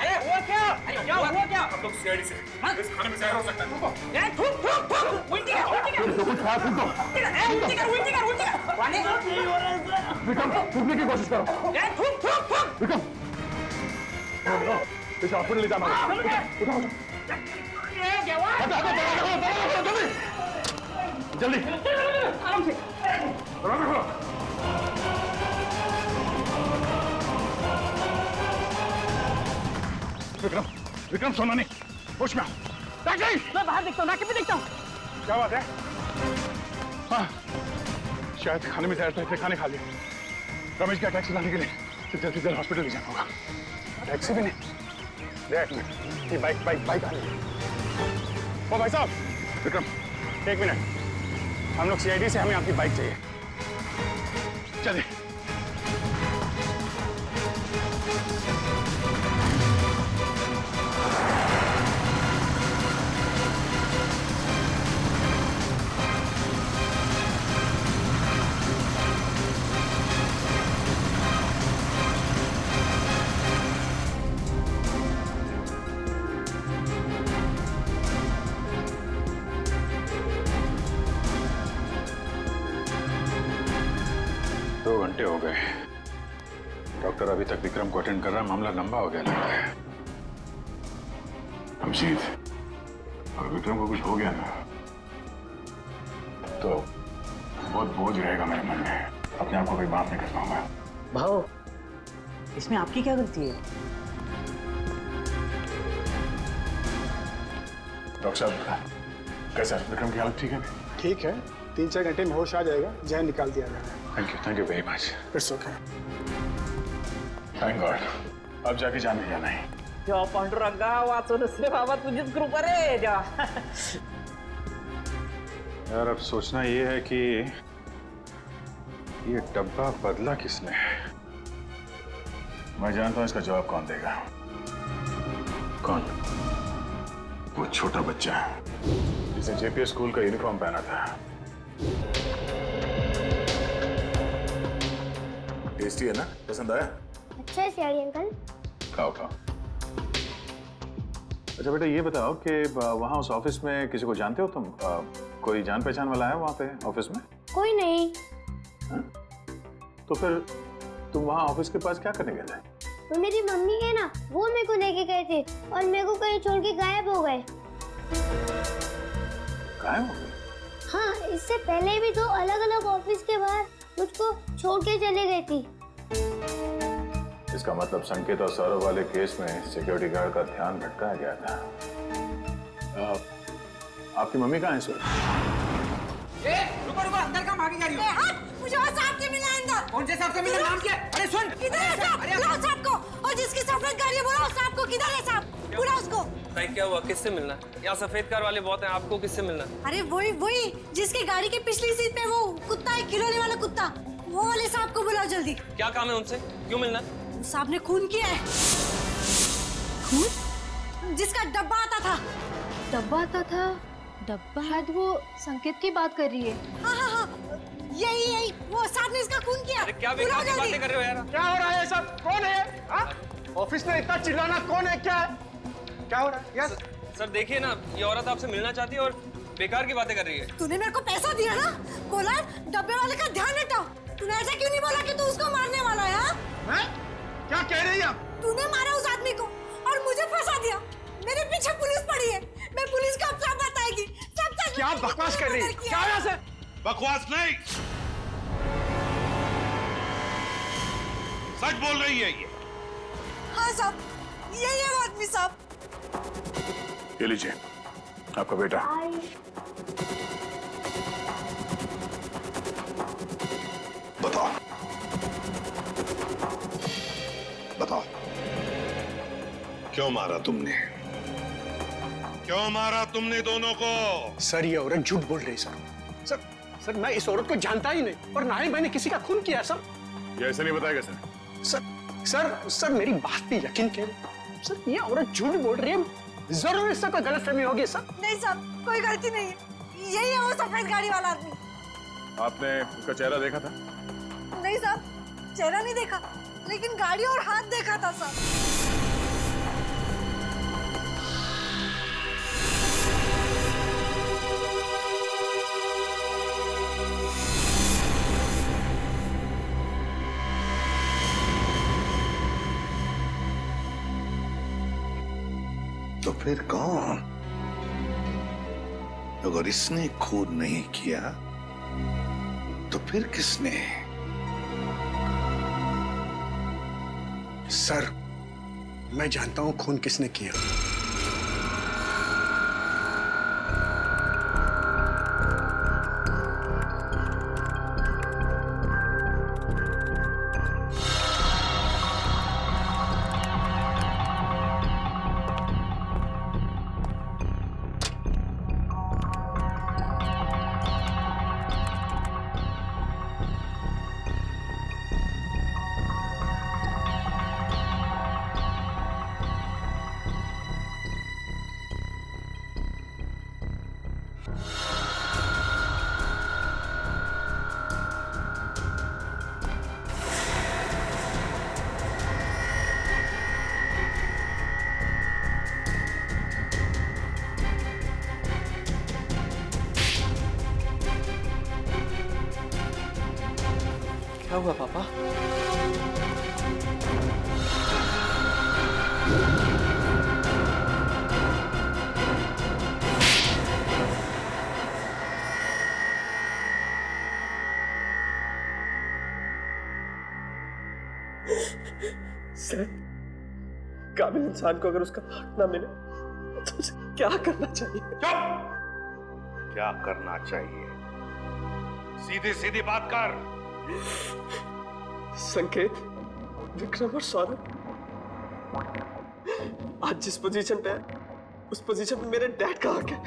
अरे हुआ क्या? हम लोग सीआईडी से इस खाने में जहर हो सकता है। विक्रम, थूकने की कोशिश करो। विक्रम, इसे हॉस्पिटल ले जाना होगा। जल्दी विक्रम सोना नहीं, होश में आओ। मैं बाहर देखता हूँ, नाके पे देखता हूँ। क्या बात है? हाँ, शायद खाने में जहर था, इसलिए खाने खा लिया। रमेश का टैक्सी लाने के लिए जल्दी हॉस्पिटल ले जाना होगा। टैक्सी भी नहीं, एक मिनट, ये बाइक आ रही है। ओ भाई साहब, विक्रम एक मिनट, हम लोग सीआईडी से, हमें आपकी बाइक चाहिए। चलिए। हो गए, डॉक्टर अभी तक विक्रम को अटेंड कर रहा है, मामला लंबा हो गया लगता है। अभिजीत, अगर विक्रम को कुछ हो गया ना तो बहुत बोझ रहेगा मेरे मन में, अपने आप को कभी माफ नहीं कर पाऊंगा। भाव, इसमें आपकी क्या गलती है? डॉक्टर साहब, कैसा विक्रम की हालत ठीक है? ठीक है, 3-4 घंटे में होश आ जाएगा, जहर निकाल दिया जाएगा। Thank you very much. It's okay. Thank God, अब जाके जाने जाना है। जेव्हा पांडुरंगा वाचवलं रे बाबा, तुझीच कृपा रे देवा। यार अब सोचना ये है कि ये डब्बा बदला किसने? मैं जानता हूं इसका जवाब कौन देगा। कौन? वो छोटा बच्चा जिसे जेपीएस स्कूल का यूनिफॉर्म पहना था। टेस्टी है ना? पसंद आया? अच्छा है सियाड़ी अंकल। खाओ। अच्छा बेटा, ये बताओ कि वहाँ उस ऑफिस में किसी को जानते हो तुम? कोई जान पहचान वाला है वहाँ पे ऑफिस में? कोई नहीं। हा? तो फिर तुम वहाँ ऑफिस के पास क्या करने गए थे? वो मेरी मम्मी है ना, वो मेरे को लेके गए थे और मेरे को कहीं छोड़ के गायब हो गए। गायब हो गए? हाँ, इससे पहले भी तो अलग-अलग ऑफिस के बाहर मुझको छोड़ के चले गई थी। इसका मतलब संकेत और सौरभ वाले केस में सिक्योरिटी गार्ड का ध्यान भटकाया गया था। आपकी मम्मी कहाँ है इस वक्त? रुको, अंदर का भागी जा रही हो? मुझे और साहब से मिलना है अंदर। कौन से साहब से मिलना? नाम क्या? अरे सुन, किधर है साहब? बुलाओ साहब को, और जिसकी सफेद गाड़ी है बुलाओ साहब को। किधर है साहब? बुलाओ उसको। भाई क्या हुआ, किससे मिलना? यहाँ सफेद कार वाले बहुत हैं, आपको किससे मिलना? अरे वही जिसकी गाड़ी के पिछली सीट पे वो कुत्ता है, खिलौने वाला कुत्ता, वो वाले साहब को बुलाओ जल्दी। क्या काम है उनसे, क्यों मिलना? साहब ने खून किया है। खून? जिसका डब्बा आता था। डब्बा? शायद वो संकेत की बात कर रही है। हाँ, यही वो साहब ने इसका खून किया। अरे क्या बेकार की बातें कर रहे हो यार? क्या हो रहा है सब? कौन है? ऑफिस में इतना चिल्लाना कौन है? क्या है? क्या हो रहा है? यस सर, देखिए ना, ये औरत आपसे मिलना चाहती है और बेकार की बातें कर रही है। तूने मेरे को पैसा दिया ना, बोला डब्बे वाले का ध्यान हटाओ। तूने ऐसा क्यों नहीं बोला कि तू उसको मारने वाला है? मैं? क्या कह रही है? तूने मारा उस आदमी को और मुझे फंसा दिया। मेरे पीछे पुलिस पड़ी है, मैं पुलिस को अब सब बताएगी। सब सच। क्या बकवास कर रही है? क्या यहाँ से? बकवास नहीं, सच बोल रही है ये। हाँ साहब, यही है वो आदमी साहब। ये लीजिए आपका बेटा। बताओ बताओ, क्यों मारा तुमने? क्यों मारा तुमने दोनों को? सर ये औरत झूठ बोल रही है सर। सर मैं इस औरत को जानता ही नहीं और ना ही मैंने किसी का खून किया सर। ये ऐसे नहीं बताएगा सर। सर मेरी बात पे यकीन करें सर, ये औरत झूठ बोल रही है। जरूर इससे कोई गलतफहमी होगी सर। नहीं साहब, कोई गलती नहीं है, यही है वो सफेद गाड़ी वाला आदमी। आपने उसका चेहरा देखा था? नहीं साहब, चेहरा नहीं देखा, लेकिन गाड़ी और हाथ देखा था साहब। तो फिर कौन? अगर इसने खून नहीं किया तो फिर किसने? सर मैं जानता हूं खून किसने किया। क्या हुआ पापा? सर, काबिल इंसान को अगर उसका हक ना मिले तो उसे क्या करना चाहिए? चुप! क्या करना चाहिए? सीधी सीधी बात कर। संकेत, विक्रम और सौरभ आज जिस पोजीशन पे है, उस पोजीशन पे मेरे डैड का हक है।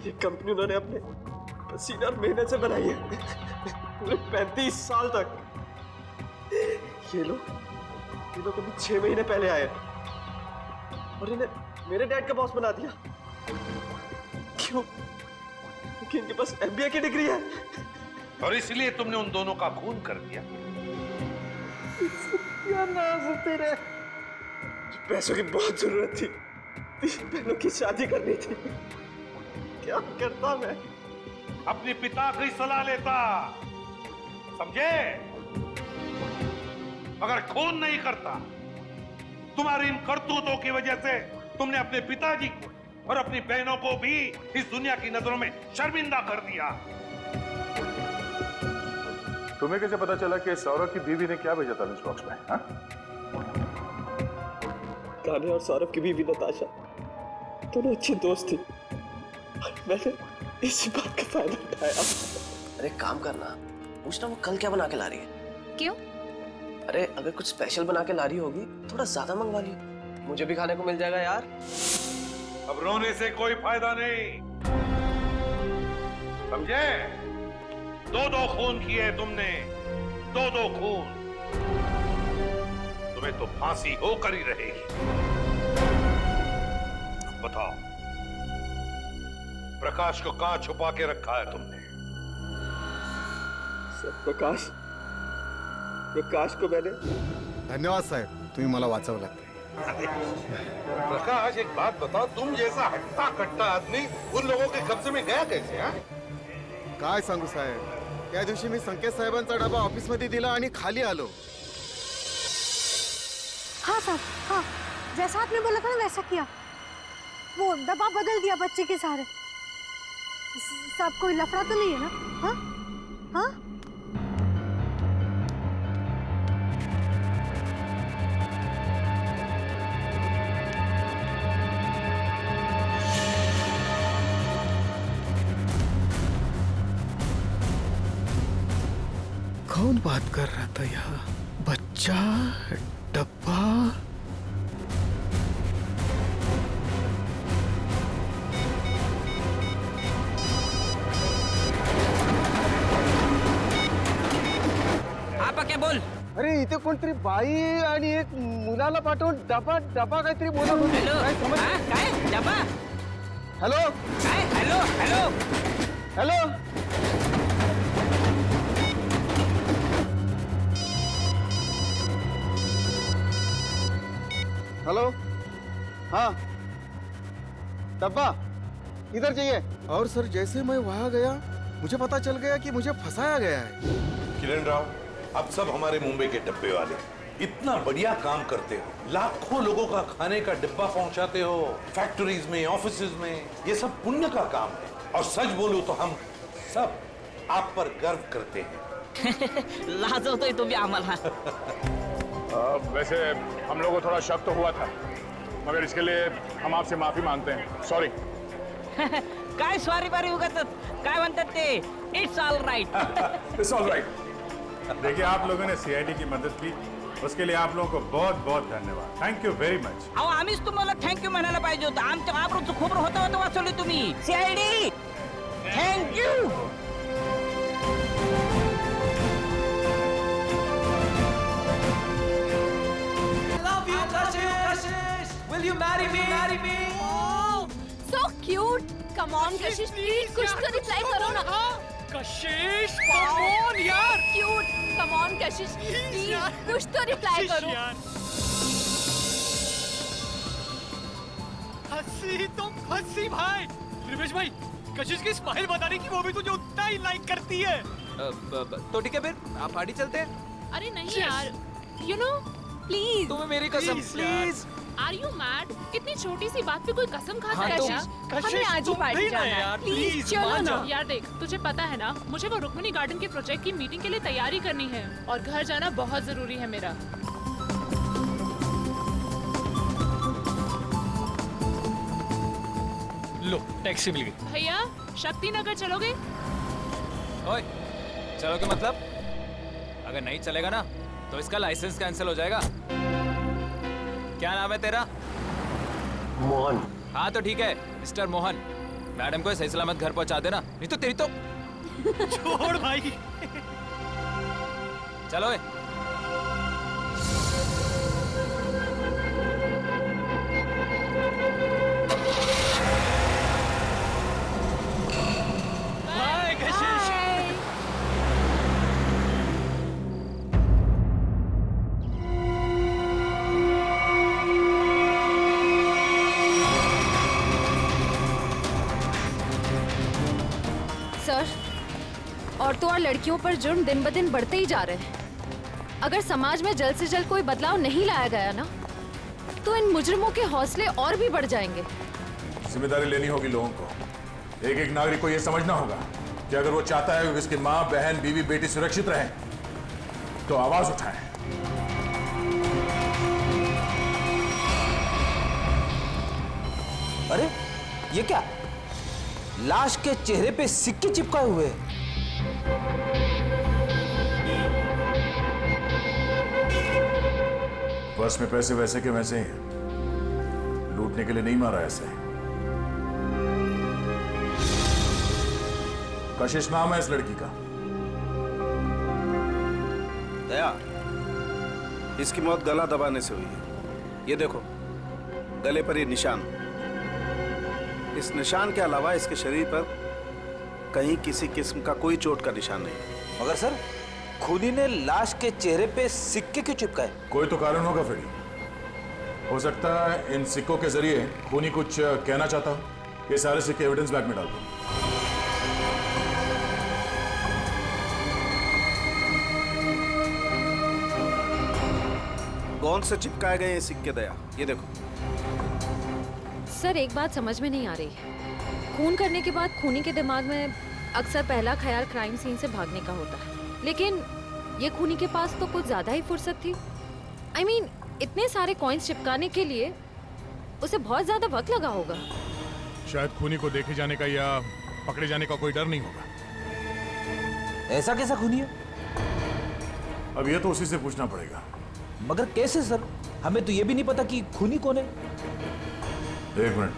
ये कंपनी उन्होंने अपने पसीने और मेहनत से बनाई है, पूरे 35 साल तक। ये लोग अभी 6 महीने पहले आए और इन्हें मेरे डैड का बॉस बना दिया। क्यों? क्योंकि इनके पास MBA की डिग्री है और इसलिए तुमने उन दोनों का खून कर दिया। क्या नाज है तेरे? पैसों की बहुत जरूरत थी, 3 बहनों की शादी करनी थी। क्या करता मैं? अपने पिता की सलाह लेता, समझे? मगर खून नहीं करता। तुम्हारी इन करतूतों की वजह से तुमने अपने पिताजी को और अपनी बहनों को भी इस दुनिया की नजरों में शर्मिंदा कर दिया। तुम्हें कैसे पता चला कि सौरभ की बीवी ने क्या भेजा था लंच बॉक्स में? हाँ? कान्हा और सौरभ की बीवी नताशा दोनों अच्छी दोस्त थी। मैंने इसी बात का फायदा उठाया। अरे काम करना, पूछना वो कल क्या बना के ला रही है। क्यों? अरे अगर कुछ स्पेशल बना के ला रही होगी थोड़ा ज्यादा मंगवा लियो, मुझे भी खाने को मिल जाएगा यार। अब रोने से कोई फायदा नहीं, समझे? 2-2 खून किए तुमने, 2-2 खून। तुम्हें तो फांसी होकर ही रहेगी। बताओ, प्रकाश को कहां छुपा के रखा है तुमने? सर, प्रकाश प्रकाश को मैंने। धन्यवाद साहेब, तुम्ही मला वाचवलात. प्रकाश एक बात बताओ, तुम जैसा हट्टा कट्टा आदमी उन लोगों के कब्जे में गया कैसे? हाँ? काय सांगू साहेब, त्या दिवशी मी संकेत साहेबांचा डबा ऑफिस मध्ये दिला आणि खाली आलो. हाँ साहब, हाँ जैसा आपने बोला था ना वैसा किया. वो डब्बा बदल दिया बच्चे के सहारे. साहब कोई लफड़ा तो नहीं है ना? हाँ हाँ. कौन बात कर रहा था यहाँ? बच्चा, डब्बा. आपा क्या बोल? अरे इथे कोणतरी बाई आणि एक मुलाला पाठवून डबा डबा काहीतरी बोलत होते. काय डबा? हॅलो काय? Hello hello hello. हेलो. हाँ डब्बा किधर चाहिए? और सर जैसे मैं वहाँ गया मुझे पता चल गया कि मुझे फंसाया गया है. किरण राव, अब सब हमारे मुंबई के डब्बे वाले इतना बढ़िया काम करते हो, लाखों लोगों का खाने का डिब्बा पहुंचाते हो, फैक्ट्रीज में, ऑफिसेज में. ये सब पुण्य का काम है. और सच बोलूं तो हम सब आप पर गर्व करते हैं. लाजवतोय तुम्ही आम्हाला. वैसे हम लोगों को थोड़ा शक तो हुआ था, मगर इसके लिए हम आपसे माफी मांगते हैं. सॉरी. काय स्वारी बारी उगतच काय म्हणतात ते? It's all right. It's all right. देखिए, आप लोगों ने सीआईडी की मदद की, उसके लिए आप लोगों को बहुत बहुत धन्यवाद. Thank you very much. अहो आम्हीच तुम्हाला थँक्यू म्हणायला पाहिजे होतं. आमच्या आबरूचं खोबरं होतं वाचवली तुम्ही. CID thank you. Love you, Kashish. Will you marry me? Marry me. So cute. Come on Kashish, please कुछ तो रिप्लाई करो ना. कशिश, come on यार. Cute. Come on Kashish, please कुछ तो रिप्लाई करो. हंसी तो हंसी भाई. रिवेश भाई, कशिश की स्माइल बताने की वो भी तुझे उतना ही लाइक करती है. तो ठीक है फिर आप पार्टी चलते हैं. अरे नहीं यार, you know, please. तुम्हें मेरी कसम, प्लीज. Are you mad? इतनी छोटी सी बात पे कोई कसम खाता है क्या? हमें आज ही पार्टी जाना है. प्लीज चलो ना. यार देख, तुझे पता है ना, मुझे वो रुक्मिणी गार्डन के प्रोजेक्ट की मीटिंग के लिए तैयारी करनी है और घर जाना बहुत जरूरी है मेरा. लो टैक्सी मिल गई. भैया, शक्ति नगर चलोगे? ओए, चलोगे मतलब? अगर नहीं चलेगा ना तो इसका लाइसेंस कैंसिल हो जाएगा. क्या नाम है तेरा? मोहन. हाँ तो ठीक है, मिस्टर मोहन. मैडम को सही सलामत घर पहुंचा देना, नहीं तो तेरी तो. छोड़ भाई. चलो. बाय कशिश. सर, औरतों और लड़कियों पर जुर्म दिन ब दिन बढ़ते ही जा रहे हैं. अगर समाज में जल्द से जल्द कोई बदलाव नहीं लाया गया ना, तो इन मुजरिमों के हौसले और भी बढ़ जाएंगे. जिम्मेदारी लेनी होगी लोगों को. एक एक नागरिक को यह समझना होगा कि अगर वो चाहता है कि उसकी माँ, बहन, बीवी, बेटी सुरक्षित रहें, तो आवाज उठाएं. अरे ये क्या? लाश के चेहरे पे सिक्के चिपकाए हुए. बस में पैसे वैसे के वैसे ही हैं. लूटने के लिए नहीं मारा ऐसे. कशिश नाम है इस लड़की का. दया, इसकी मौत गला दबाने से हुई है. ये देखो, गले पर ये निशान. इस निशान के अलावा इसके शरीर पर कहीं किसी किस्म का कोई चोट का निशान नहीं. मगर सर, खूनी ने लाश के चेहरे पे सिक्के क्यों चिपकाए? कोई तो कारण होगा फ्रेडी। हो सकता है इन सिक्कों के जरिए खूनी कुछ कहना चाहता हो। ये सारे सिक्के एविडेंस बैग में डाल दो। कौन से चिपकाए गए ये सिक्के दया? ये देखो। सर एक बात समझ में नहीं आ रही। खून करने के बाद खूनी के दिमाग में अक्सर पहला ख्याल क्राइम सीन से भागने का होता है, लेकिन ये खूनी के पास तो कुछ ज्यादा ही फुर्सत थी। I mean, इतने सारे कॉइन्स चिपकाने के लिए उसे बहुत ज्यादा वक्त लगा होगा। शायद खूनी को देखे जाने का या पकड़े जाने का कोई डर नहीं होगा। ऐसा कैसा खूनी है? अब ये तो उसी से पूछना पड़ेगा। मगर कैसे सर? हमें तो ये भी नहीं पता कि खूनी कौन है। एक मिनट।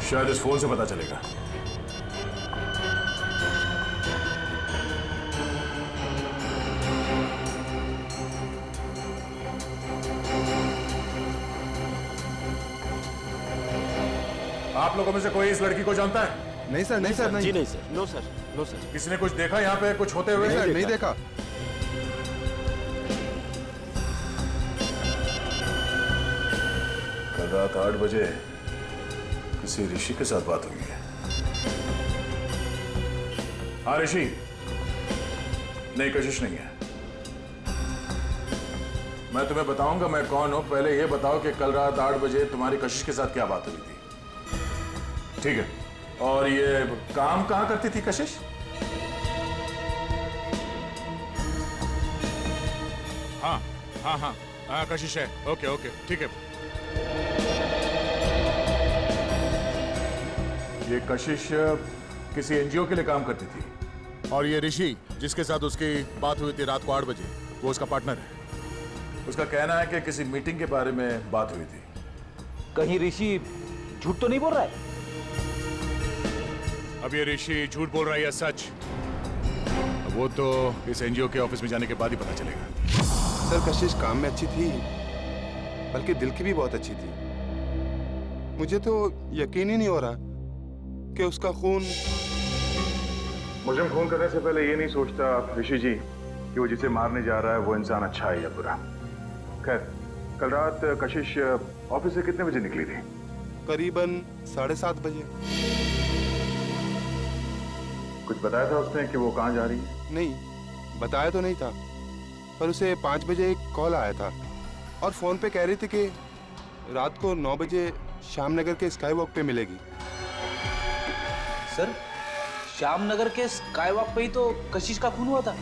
शायद इस फोन से पता चलेगा। आप लोगों में से कोई इस लड़की को जानता है? नहीं सर, नहीं सर, नहीं। जी नहीं sir, no sir, no sir. किसी ने कुछ देखा यहाँ पे कुछ होते हुए? नहीं सर, नहीं देखा। कल रात 8 बजे किसी ऋषि के साथ बात हुई है। हाँ ऋषि, नहीं कशिश नहीं है। मैं तुम्हें बताऊंगा मैं कौन हूं। पहले ये बताओ कि कल रात 8 बजे तुम्हारी कशिश के साथ क्या बात हुई थी? ठीक है। और ये काम कहां करती थी कशिश? हाँ हाँ हाँ हाँ कशिश है। ओके ओके ठीक है। ये कशिश किसी एनजीओ के लिए काम करती थी और ये ऋषि जिसके साथ उसकी बात हुई थी रात को 8 बजे, वो उसका पार्टनर है। उसका कहना है कि किसी मीटिंग के बारे में बात हुई थी। कहीं ऋषि झूठ तो नहीं बोल रहा है? अब ये ऋषि झूठ बोल रहा है या सच, वो तो इस एनजीओ के ऑफिस में जाने के बाद ही पता चलेगा। सर कशिश काम में अच्छी थी, बल्कि दिल की भी बहुत अच्छी थी। मुझे तो यकीन ही नहीं हो रहा कि उसका खून। मुजरिम खून करने से पहले ये नहीं सोचता ऋषि जी कि वो जिसे मारने जा रहा है वो इंसान अच्छा है या बुरा। खैर, कल रात कशिश ऑफिस से कितने बजे निकली थी? करीबन 7:30 बजे। कुछ बताया था उसने कि वो कहाँ जा रही है? नहीं, बताया तो नहीं था, पर उसे 5 बजे एक कॉल आया था और फोन पे कह रही थी कि रात को 9 बजे श्यामनगर के स्काई वॉक पे मिलेगी। सर, श्यामनगर के स्काई वॉक पे ही तो कशिश का खून हुआ था।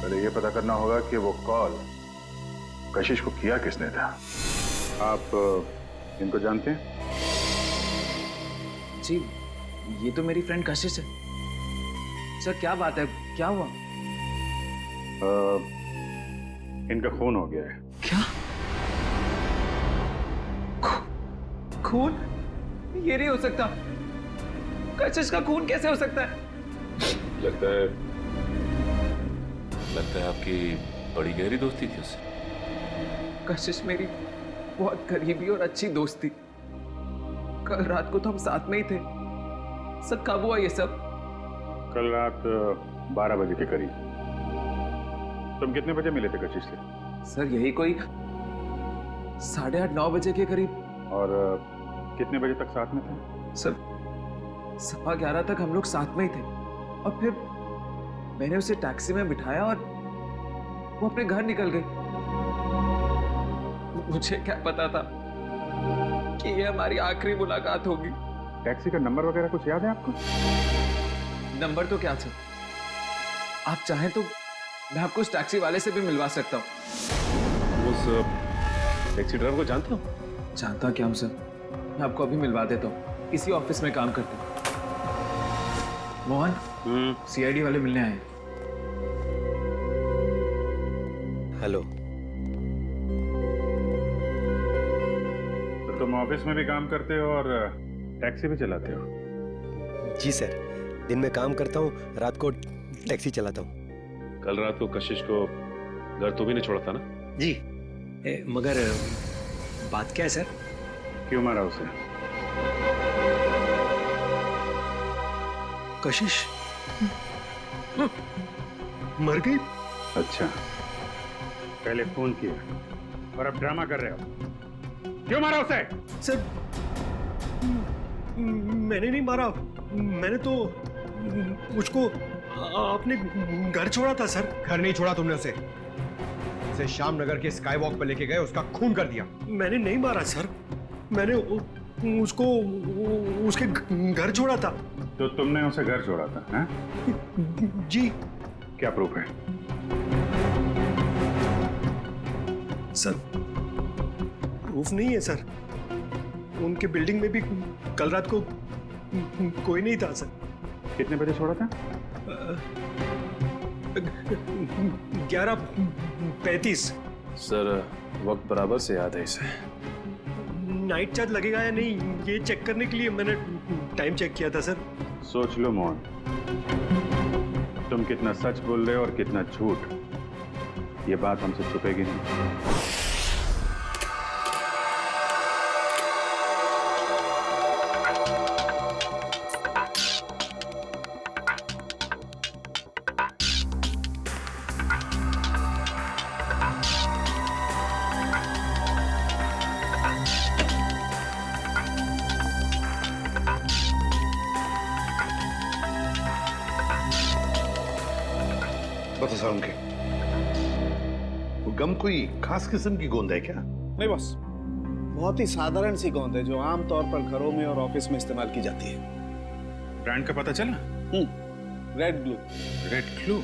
पहले ये पता करना होगा कि वो कॉल कशिश को किया किसने था। आप इनको जानते हैं? जी, ये तो मेरी फ्रेंड कशिश है। सर क्या बात है, क्या हुआ? इनका खून हो गया है। क्या? खून? ये नहीं हो सकता। कशिश का खून कैसे हो सकता है? लगता है आपकी बड़ी गहरी दोस्ती थी उससे। कशिश मेरी बहुत करीबी और अच्छी दोस्त थी। कल रात को तो हम साथ में ही थे। सर कब हुआ ये सब? कल रात 12 बजे के करीब। तुम कितने बजे मिले थे कशिश से? सर यही कोई 8:30-9 बजे के करीब। और कितने बजे तक साथ में थे? सर 11:15 तक हम लोग साथ में ही थे और फिर मैंने उसे टैक्सी में बिठाया और वो अपने घर निकल गई। मुझे क्या पता था कि ये हमारी आखिरी मुलाकात होगी। टैक्सी का नंबर वगैरह कुछ याद है आपको? नंबर तो क्या सर, आप चाहें तो मैं आपको उस टैक्सी वाले से भी मिलवा सकता हूँ। उस टैक्सी ड्राइवर को जानते हो? जानता क्या हूँ सर, मैं आपको अभी मिलवा देता हूँ। इसी ऑफिस में काम करते हैं। मोहन, सीआईडी वाले मिलने आए। हेलो। तो तुम ऑफिस में भी काम करते हो और टैक्सी भी चलाते हो? जी सर, दिन में काम करता हूँ, रात को टैक्सी चलाता हूँ। कल रात को कशिश को घर तो भी नहीं छोड़ा था ना? जी। मगर बात क्या है सर? क्यों मारा उसे? कशिश मर गई। अच्छा, पहले फोन किया और अब ड्रामा कर रहे हो। क्यों मारा उसे? सर मैंने नहीं मारा, मैंने तो उसको अपने घर छोड़ा था सर। घर नहीं छोड़ा तुमने उसे श्याम नगर के स्काई वॉक पर लेके गए, उसका खून कर दिया। मैंने नहीं मारा सर, मैंने उसको उसके घर छोड़ा था। तो तुमने उसे घर छोड़ा था? हैं? जी। क्या प्रूफ है? सर प्रूफ नहीं है सर, उनके बिल्डिंग में भी कल रात को कोई नहीं था सर। कितने बजे छोड़ा था? 11:35। सर वक्त बराबर से याद है इसे। नाइट चार्ज लगेगा या नहीं ये चेक करने के लिए मैंने टाइम चेक किया था सर। सोच लो मोहन, तुम कितना सच बोल रहे हो और कितना झूठ, ये बात हमसे छुपेगी नहीं। बता सारुण के, वो गम कोई खास किस्म की गोंद है क्या? नहीं बस, बहुत ही साधारण सी गोंद है जो आमतौर पर घरों में और ऑफिस में इस्तेमाल की जाती है। ब्रांड का पता चला? Red glue. Red glue?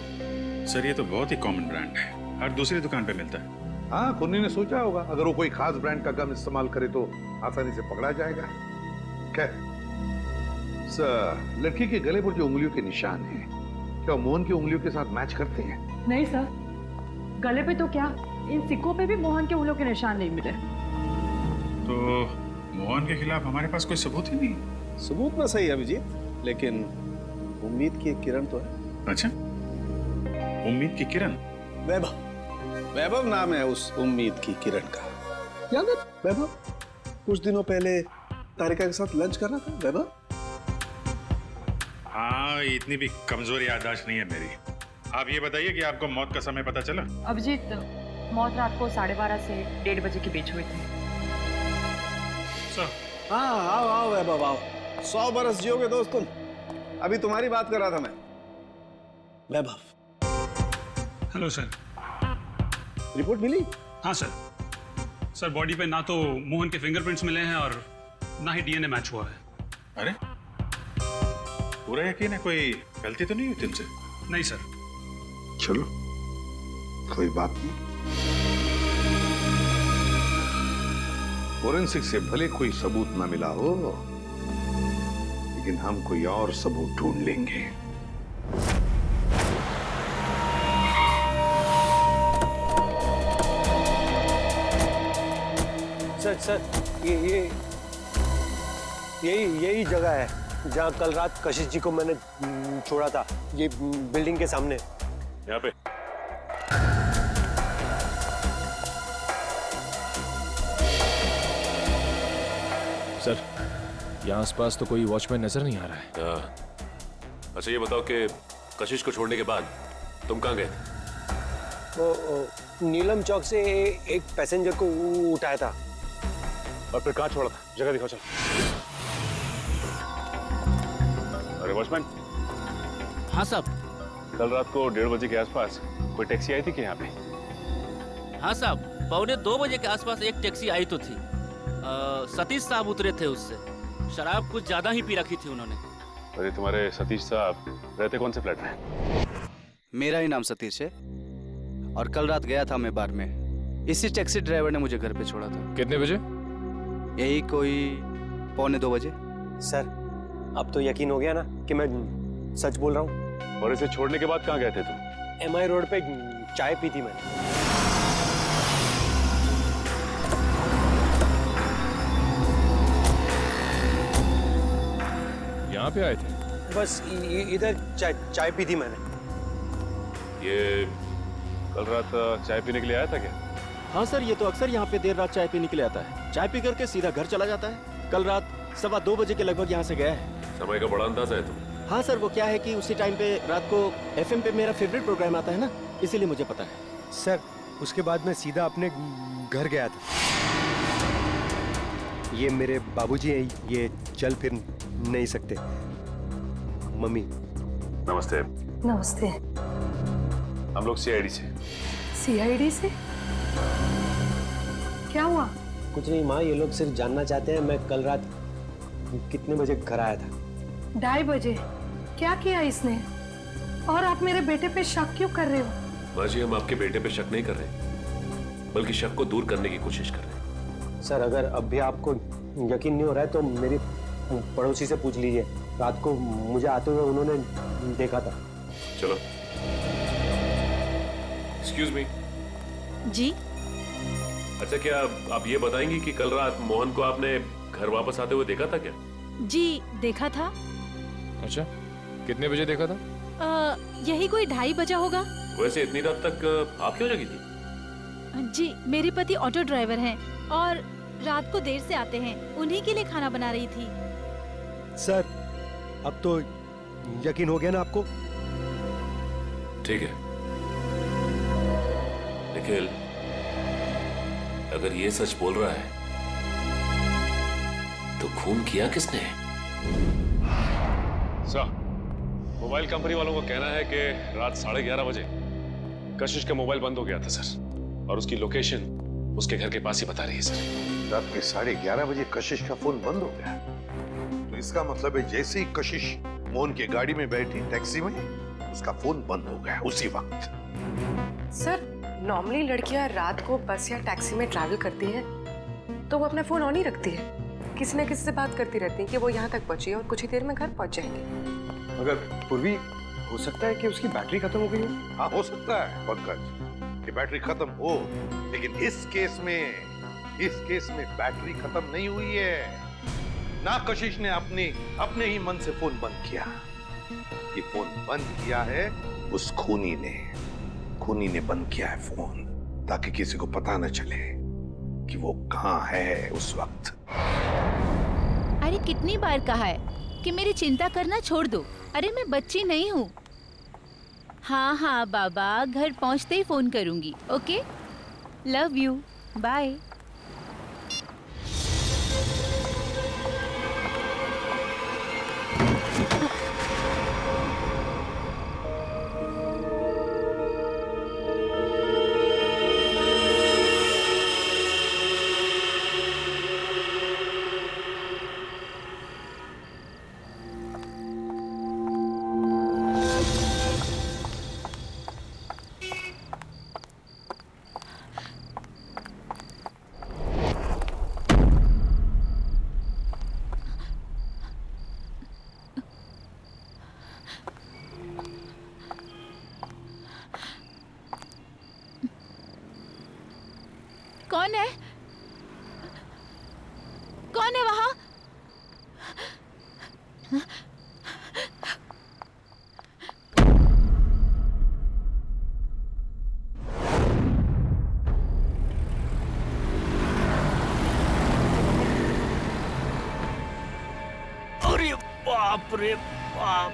Sir ये तो बहुत ही कॉमन ब्रांड है, हर दूसरी दुकान पे मिलता है। हाँ, कुन्नी ने सोचा होगा अगर वो कोई खास ब्रांड का गम इस्तेमाल करे तो आसानी से पकड़ा जाएगा। खैर, लड़की के गले पर जो उंगलियों के निशान हैं, क्या मोहन की उंगलियों के साथ मैच करते हैं? नहीं सर, गले पे तो क्या, इन सिक्कों पे भी मोहन के उंगलियों के निशान नहीं मिले। तो मोहन के खिलाफ हमारे पास कोई सबूत ही नहीं। सबूत ना सही अभिजीत, लेकिन उम्मीद की एक किरण तो है। अच्छा, उम्मीद की किरण? वैभव, वैभव नाम है उस उम्मीद की किरण का। याद है वैभव? कुछ दिनों पहले तारिका के साथ लंच कर रहा था वैभव। हाँ, इतनी भी कमजोर याददाश्त नहीं है मेरी। आप ये बताइए कि आपको मौत का समय पता चला? अभिजीत, मौत रात को 12:30 से 1:30 बजे के बीच हुई थी। हाँ, आओ आओ वैभव आओ, 100 बरस जियोगे दोस्त तुम। अभी तुम्हारी बात कर रहा था मैं। वैभव। Hello sir. रिपोर्ट मिली? हाँ सर। सर बॉडी पे ना तो मोहन के फिंगरप्रिंट्स मिले हैं और ना ही डीएनए मैच हुआ है। अरे पूरा यकीन है, कोई गलती तो नहीं हुई तुमसे? नहीं सर। चलो कोई बात नहीं, फोरेंसिक से भले कोई सबूत ना मिला हो, लेकिन हम कोई और सबूत ढूंढ लेंगे। सर यही जगह है जहाँ कल रात कशिश जी को मैंने छोड़ा था, ये बिल्डिंग के सामने। यहाँ पे? सर, यहाँ आसपास तो कोई वॉचमैन नजर नहीं आ रहा है। अच्छा ये बताओ कि कशिश को छोड़ने के बाद तुम कहाँ गए थे? वो नीलम चौक से एक पैसेंजर को उठाया था। और फिर कहाँ छोड़ा था? जगह दिखाओ चलो। अरे वॉचमैन। हाँ साहब। कल रात को 1:30 बजे के आसपास कोई टैक्सी आई थी कि यहाँ पे? हाँ साहब, 1:45 बजे के आसपास एक टैक्सी आई तो थी। सतीश साहब उतरे थे उससे, शराब कुछ ज्यादा ही पी रखी थी उन्होंने। अरे तुम्हारे सतीश साहब रहते कौन से फ्लैट में? मेरा ही नाम सतीश है और कल रात गया था मैं बार में। इसी टैक्सी ड्राइवर ने मुझे घर पे छोड़ा था। कितने बजे? यही कोई 1:45 बजे। सर अब तो यकीन हो गया ना कि मैं सच बोल रहा हूँ। और इसे छोड़ने के बाद कहाँ गए थे तुम? MI रोड पे चाय पी थी मैंने। यहाँ पे आए थे? बस इधर चाय पी थी मैंने। ये कल रात चाय पीने के लिए आया था क्या? हाँ सर, ये तो अक्सर यहाँ पे देर रात चाय पीने के लिए आता है। चाय पी करके सीधा घर चला जाता है। कल रात 2:15 बजे के लगभग यहाँ से गया है। समय का बड़ा अंदाजा है तुम। हाँ सर, वो क्या है कि उसी टाइम पे रात को एफएम पे मेरा फेवरेट प्रोग्राम आता है ना, इसीलिए मुझे पता है। सर उसके बाद मैं सीधा अपने घर गया था। ये मेरे बाबूजी हैं, ये चल फिर नहीं सकते। मम्मी नमस्ते। नमस्ते। हम लोग सीआईडी से। सीआईडी से? क्या हुआ? कुछ नहीं माँ, ये लोग सिर्फ जानना चाहते हैं मैं कल रात कितने बजे घर आया था। 2:30 बजे? क्या किया इसने? और आप मेरे बेटे पे शक क्यों कर रहे हो? माँ जी, हम आपके बेटे पे शक नहीं कर रहे, बल्कि शक को दूर करने की कोशिश कर रहे हैं। सर अगर अब भी आपको यकीन नहीं हो रहा है तो मेरी पड़ोसी से पूछ लीजिए। रात को मुझे आते हुए उन्होंने देखा था। चलो। Excuse me. जी? अच्छा, क्या आप ये बताएंगी कि कल रात मोहन को आपने घर वापस आते हुए देखा था क्या? जी देखा था। अच्छा, कितने बजे देखा था? यही कोई 2:30 बजा होगा। वैसे इतनी रात तक आप क्यों जगी थी? जी, मेरे पति ऑटो ड्राइवर हैं और रात को देर से आते हैं, उन्हीं के लिए खाना बना रही थी। सर अब तो यकीन हो गया ना आपको? ठीक है, निखिल, अगर ये सच बोल रहा है तो खून किया किसने? सर, मोबाइल कंपनी वालों का कहना है कि रात 11:30 बजे कशिश का मोबाइल बंद हो गया था सर, और उसकी लोकेशन उसके घर के पास ही बता रही है सर। रात के 11:30 बजे कशिश का फोन बंद हो गया, तो इसका मतलब है जैसे ही कशिश मोहन की गाड़ी में बैठी टैक्सी में, उसका फोन बंद हो गया उसी वक्त। सर, नॉर्मली लड़कियां रात को बस या टैक्सी में ट्रैवल करती हैं तो वो अपना फोन ऑन ही रखती है, किसी न किसी से बात करती रहती हैं कि वो यहाँ तक पहुंची और कुछ ही देर में घर पहुंच जाएंगे। मगर पूर्वी, हो सकता है कि उसकी बैटरी खत्म हो गई हो। हाँ, हो सकता है पंकज कि बैटरी खत्म हो, लेकिन इस केस में बैटरी खत्म नहीं हुई है। ना कशिश ने अपने ही मन से फोन बंद किया, ये फोन बंद किया है उस खूनी ने बंद किया है फोन, ताकि किसी को पता न चले कि वो कहाँ है उस वक्त। अरे कितनी बार कहा है कि मेरी चिंता करना छोड़ दो। अरे मैं बच्ची नहीं हूँ। हाँ हाँ बाबा, घर पहुँचते ही फोन करूँगी। Okay, love you, bye. कौन है? कौन है वहां? अरे बाप रे बाप।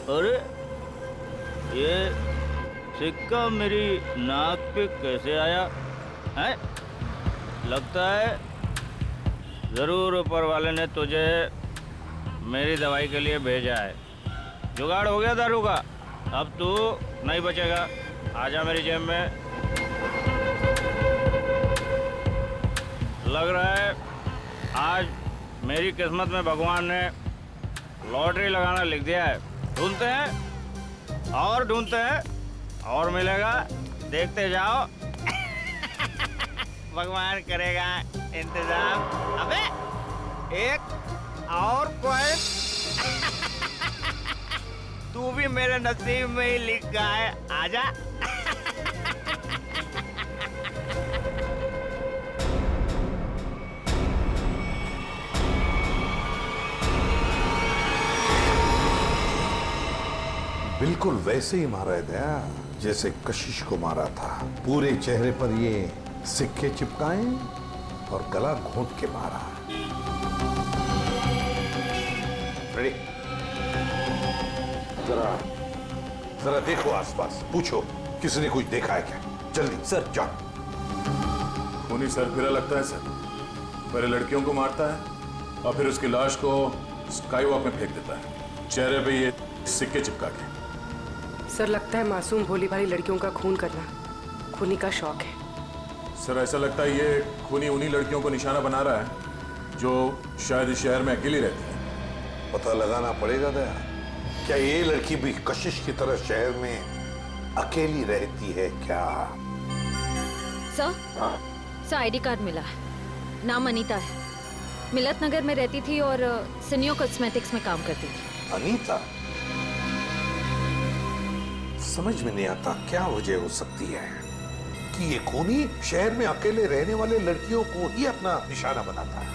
अरे ये सिक्का मेरी नाक पे कैसे आया है? लगता है जरूर ऊपर वाले ने तुझे मेरी दवाई के लिए भेजा है। जुगाड़ हो गया दारू का, अब तू नहीं बचेगा। आजा मेरी जेब में। लग रहा है आज मेरी किस्मत में भगवान ने लॉटरी लगाना लिख दिया है। ढूंढते हैं और ढूंढते हैं और मिलेगा, देखते जाओ। भगवान करेगा इंतजाम। अबे एक और पॉइंट तू भी मेरे नसीब में ही लिखा है, आजा। बिल्कुल वैसे ही मारा है दया, जैसे कशिश को मारा था। पूरे चेहरे पर ये सिक्के चिपकाए और गला घोंट के मारा। रेडी? जरा देखो आसपास, पूछो किसी ने कुछ देखा है क्या? जल्दी सर, जाओ। खूनी सरफिरा लगता है सर। पहले लड़कियों को मारता है और फिर उसकी लाश को स्काई वॉक में फेंक देता है, चेहरे पे ये सिक्के चिपका के। सर लगता है मासूम भोली भाली लड़कियों का खून करना खूनी का शौक है। सर ऐसा लगता है ये खूनी उन्हीं लड़कियों को निशाना बना रहा है जो शायद इस शहर में अकेली रहती है। पता लगाना पड़ेगा दया, क्या ये लड़की भी कशिश की तरह शहर में अकेली रहती है क्या? सर आईडी कार्ड मिला है, नाम अनीता है, मिलत नगर में रहती थी और सिनियो कॉस्मेटिक्स में काम करती थी। अनीता? समझ में नहीं आता क्या वजह हो सकती है कि ये खूनी शहर में अकेले रहने वाले लड़कियों को ही अपना निशाना बनाता है।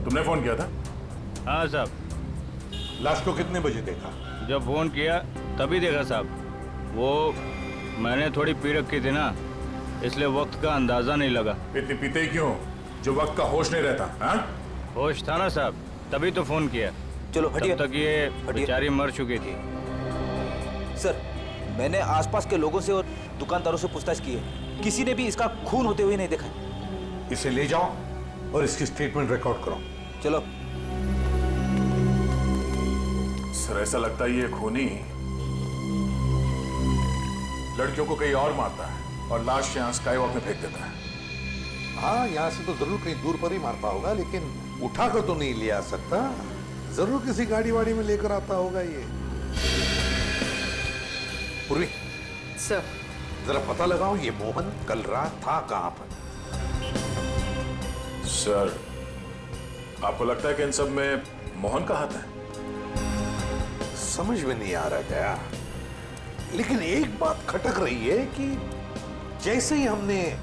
तुमने फोन किया था? हाँ साहब। लाश को कितने बजे देखा? जब फोन किया तभी देखा साहब। वो मैंने थोड़ी पी रखी थी ना, इसलिए वक्त का अंदाजा नहीं लगा। इतनी पीते ही क्यों जो वक्त का होश नहीं रहता? हाँ? होश था ना साहब, तभी तो फोन किया। चलो हटिए। तब तक ये बेचारी मर चुकी थी। सर मैंने आसपास के लोगों से और दुकानदारों से पूछताछ की है, किसी ने भी इसका खून होते हुए नहीं देखा। इसे ले जाओ और इसकी स्टेटमेंट रिकॉर्ड करो। चलो। सर ऐसा लगता है ये खूनी लड़कियों को कहीं और मारता है और लाश यहाँ स्काई वॉक में फेंक देता है। हाँ, यहाँ से तो जरूर कहीं दूर पर ही मारता होगा, लेकिन उठाकर तो नहीं ले आ सकता। जरूर किसी गाड़ी वाड़ी में लेकर आता होगा ये। पूर्वी सर, जरा पता लगाओ ये मोहन कल रात था कहाँ पर? सर आपको लगता है कि इन सब में मोहन का हाथ है? समझ में नहीं आ रहा गया, लेकिन एक बात खटक रही है कि जैसे ही हमने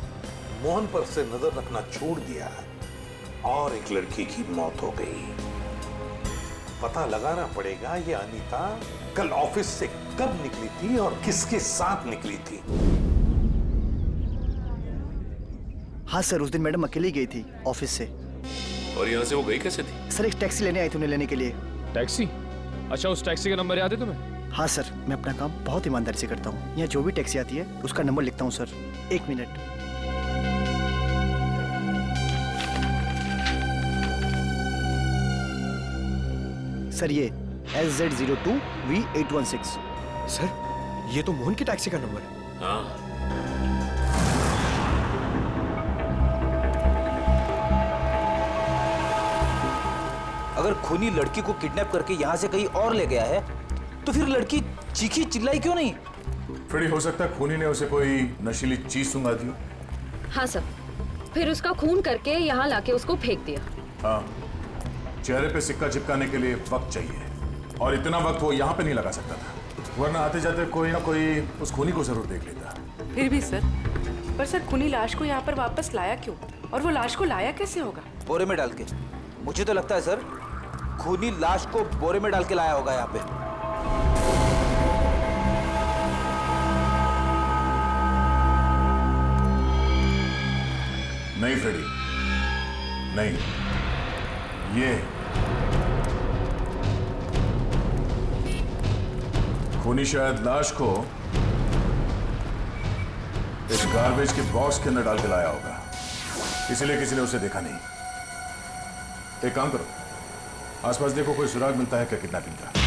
मोहन पर से नजर रखना छोड़ दिया और एक लड़की की मौत हो गई। पता लगाना पड़ेगा ये अनीता कल ऑफिस से कब निकली थी और किसके साथ निकली थी। हाँ सर, उस दिन मैडम अकेली गई थी ऑफिस से। और यहाँ से वो गई कैसे थी? सर एक टैक्सी लेने आई थी उन्हें लेने के लिए। टैक्सी? अच्छा, उस टैक्सी का नंबर याद है तुम्हें? हाँ सर, मैं अपना काम बहुत ईमानदारी से करता हूँ। यहाँ जो भी टैक्सी आती है उसका नंबर लिखता हूँ सर। एक मिनट। सर ये SZ02V816। सर ये तो मोहन की टैक्सी का नंबर है। हाँ। अगर खूनी लड़की को किडनैप करके यहाँ से कहीं और ले गया है तो फिर लड़की चीखी चिल्लाई क्यों नहीं? फ्रेडी, हो सकता है खूनी ने उसे कोई नशीली चीज सुंघा दी हो। हाँ सर, फिर उसका खून करके यहाँ लाके उसको फेंक दिया। हाँ, चेहरे पे सिक्का चिपकाने के लिए वक्त चाहिए और इतना वक्त वो यहाँ पे नहीं लगा सकता था, वरना आते जाते कोई ना कोई उस खूनी को जरूर देख लेता। फिर भी सर, पर सर खूनी लाश को यहाँ पर वापस लाया क्यों? और वो लाश को लाया कैसे होगा? बोरे में डाल के। मुझे तो लगता है सर खूनी लाश को बोरे में डाल के लाया होगा यहाँ पे। नहीं फ्रेडी, नहीं, ये खूनी शायद लाश को इस गार्बेज के बॉक्स के अंदर डाल के लाया होगा, इसलिए किसी ने उसे देखा नहीं। एक काम करो, आसपास देखो कोई सुराग मिलता है क्या किडनैपिंग का।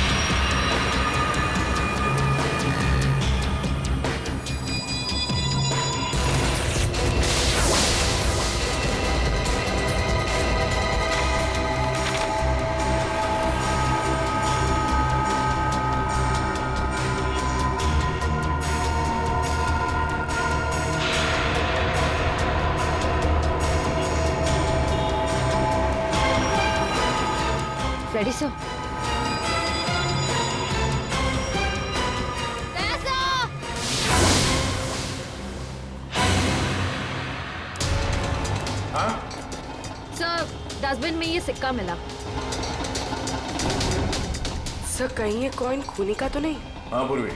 Ready sir? हाँ? सर डस्टबिन में ये सिक्का मिला। सर कहीं ये कॉइन खूनी का तो नहीं? हाँ पूर्वी,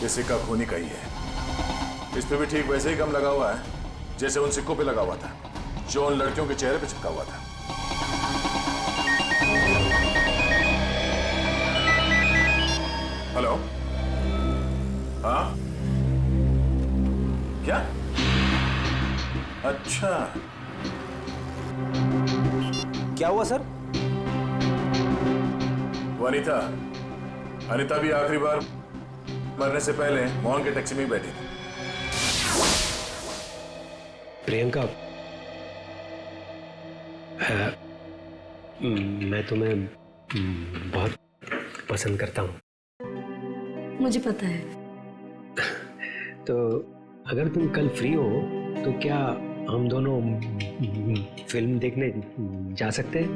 ये सिक्का खूनी का ही है। इस पे भी ठीक वैसे ही गम लगा हुआ है जैसे उन सिक्कों पे लगा हुआ था जो उन लड़कियों के चेहरे पे चिपका हुआ था। हेलो, हाँ क्या? अच्छा, क्या हुआ सर? वो अनीता भी आखिरी बार मरने से पहले मोहन के टैक्सी में ही बैठी थी। प्रियंका, मैं तुम्हें बहुत पसंद करता हूँ। मुझे पता है। तो अगर तुम कल फ्री हो तो क्या हम दोनों फिल्म देखने जा सकते हैं?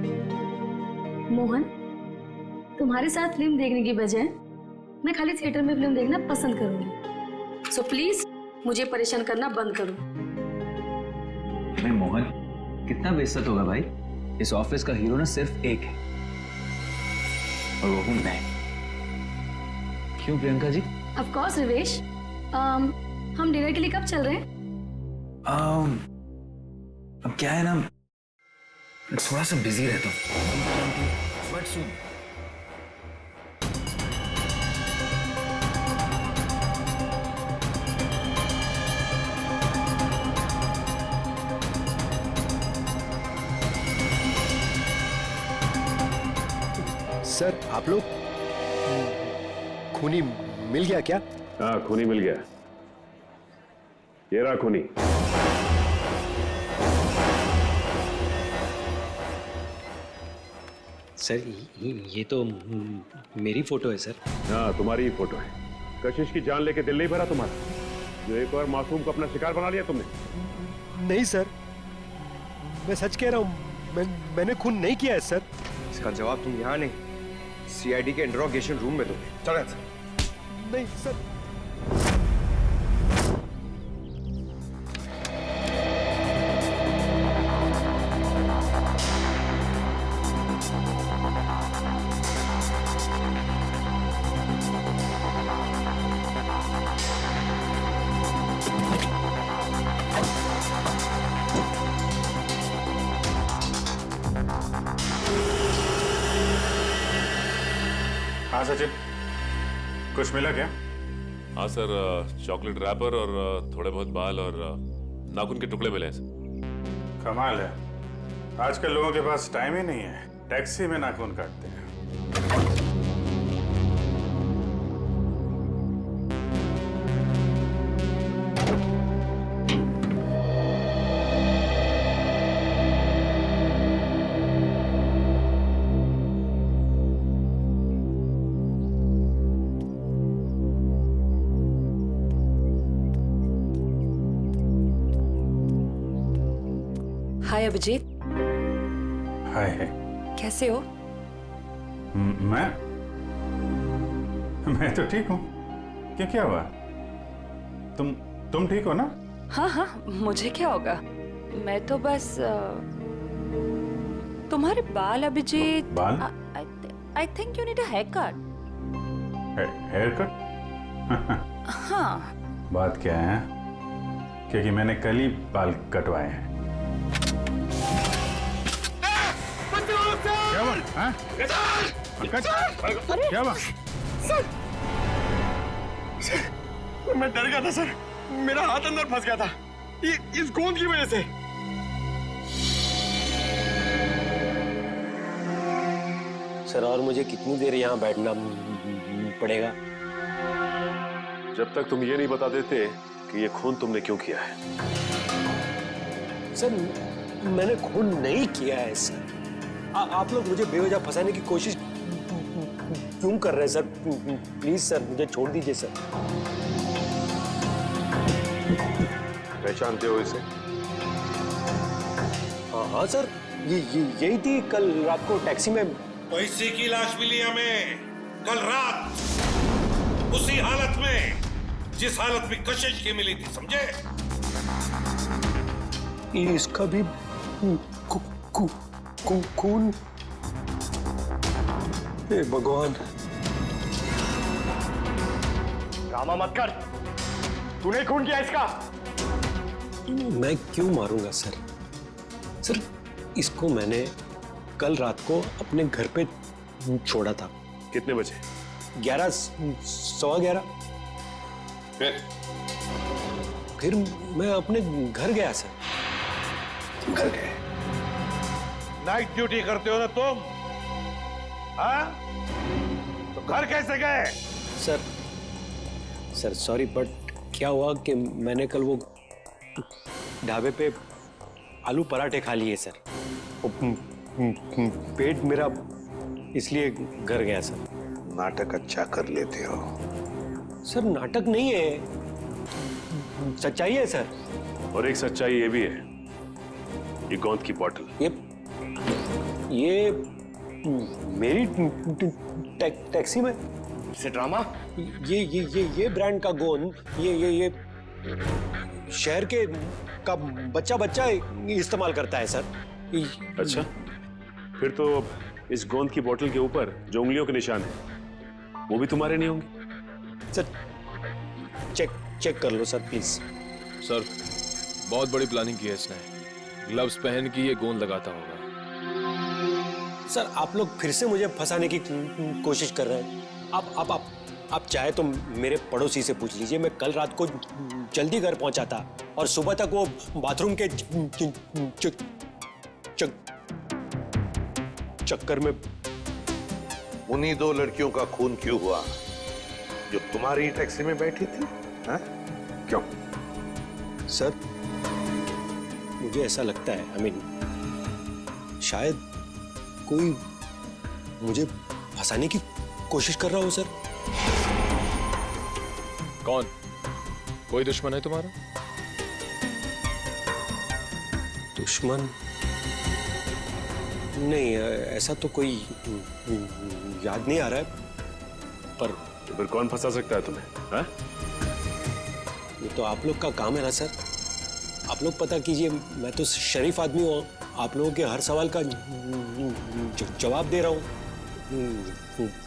मोहन, तुम्हारे साथ फिल्म देखने की बजाय मैं खाली थिएटर में फिल्म देखना पसंद करूंगी। सो प्लीज मुझे परेशान करना बंद करो। नहीं मोहन, कितना बेइज्जत होगा भाई। इस ऑफिस का हीरो ना सिर्फ एक है और वो हूं मैं। क्यों प्रियंका जी? ऑफ कोर्स रिवेश, हम डिनर के लिए कब चल रहे हैं? अब क्या है ना, थोड़ा सा बिजी रहता हूँ बट सुन। सर आप लोग, खूनी मिल गया क्या? हाँ खूनी मिल गया, ये रहा खूनी। सर ये तो मेरी फोटो है सर। हाँ तुम्हारी ही फोटो है। कशिश की जान लेके दिल नहीं भरा तुम्हारा, जो एक और मासूम को अपना शिकार बना लिया तुमने? नहीं सर, मैं सच कह रहा हूँ, मैंने खून नहीं किया है सर। इसका जवाब तुम यहाँ नहीं, सीआईडी के इंट्रोगेशन रूम में दोगे। चलो नहीं सर। हाँ सचिन, कुछ मिला क्या? हाँ सर, चॉकलेट रैपर और थोड़े बहुत बाल और नाखून के टुकड़े मिले हैं सर। कमाल है, आजकल लोगों के पास टाइम ही नहीं है, टैक्सी में नाखून काटते हैं। हाय अभिजीत। हाय। कैसे हो? मैं तो ठीक हूँ। क्या हुआ? तुम ठीक हो ना? हाँ हाँ, मुझे क्या होगा, मैं तो बस तुम्हारे बाल अभिजीत। बाल? I think you need a haircut. Haircut? हाँ। बात क्या है? क्योंकि मैंने कल ही बाल कटवाए हैं। क्या बात? हाँ? क्या बात? मैं डर गया था सर, मेरा हाथ अंदर फंस गया था इस गोंद की वजह से। सर और मुझे कितनी देर यहाँ बैठना पड़ेगा? जब तक तुम ये नहीं बता देते कि ये खून तुमने क्यों किया है। सर मैंने खून नहीं किया है सर। आप लोग मुझे बेवजह फंसाने की कोशिश क्यों कर रहे हैं सर? प्लीज सर मुझे छोड़ दीजिए सर। पहचानते हो इसे? हाँ सर, यही थी कल रात को टैक्सी में। तो इसी की लाश मिली हमें कल रात, उसी हालत में जिस हालत में कशिश की मिली थी, समझे? इसका भी खून। हे भगवान। ड्रामा मत कर, तूने खून किया इसका। मैं क्यों मारूंगा सर? सर इसको मैंने कल रात को अपने घर पे छोड़ा था। कितने बजे? 11, सवा 11। फिर मैं अपने घर गया सर। घर गए? नाइट ड्यूटी करते हो ना तुम? हाँ? तो घर कैसे गए? सर सॉरी, बट क्या हुआ कि मैंने कल वो ढाबे पे आलू पराठे खा लिए सर। पेट मेरा इसलिए घर गया सर। नाटक अच्छा कर लेते हो। सर नाटक नहीं है, सच्चाई है सर। और एक सच्चाई ये भी है, ये गोंद की बॉटल। ये मेरी टैक्सी में से ड्रामा। ये ब्रांड का गोंद ये शहर के का बच्चा इस्तेमाल करता है सर। अच्छा, फिर तो इस गोंद की बोतल के ऊपर जो उंगलियों के निशान है वो भी तुम्हारे नहीं होंगे। सर चेक कर लो सर प्लीज। सर बहुत बड़ी प्लानिंग की है इसने। ग्लव्स पहन के ये गोंद लगाता होगा। सर आप लोग फिर से मुझे फंसाने की कोशिश कर रहे हैं। आप चाहे तो मेरे पड़ोसी से पूछ लीजिए। मैं कल रात को जल्दी घर पहुंचा था और सुबह तक वो बाथरूम के चक्कर में। उन्हीं 2 लड़कियों का खून क्यों हुआ जो तुम्हारी टैक्सी में बैठी थी? हाँ? क्यों? सर मुझे ऐसा लगता है, शायद कोई मुझे फंसाने की कोशिश कर रहा हो सर। कौन? कोई दुश्मन है तुम्हारा? दुश्मन नहीं, ऐसा तो कोई याद नहीं आ रहा है। पर तो फिर कौन फंसा सकता है तुम्हें? हाँ? ये तो आप लोग का काम है ना सर। आप लोग पता कीजिए, मैं तो शरीफ आदमी हूँ। आप लोगों के हर सवाल का जवाब दे रहा हूँ।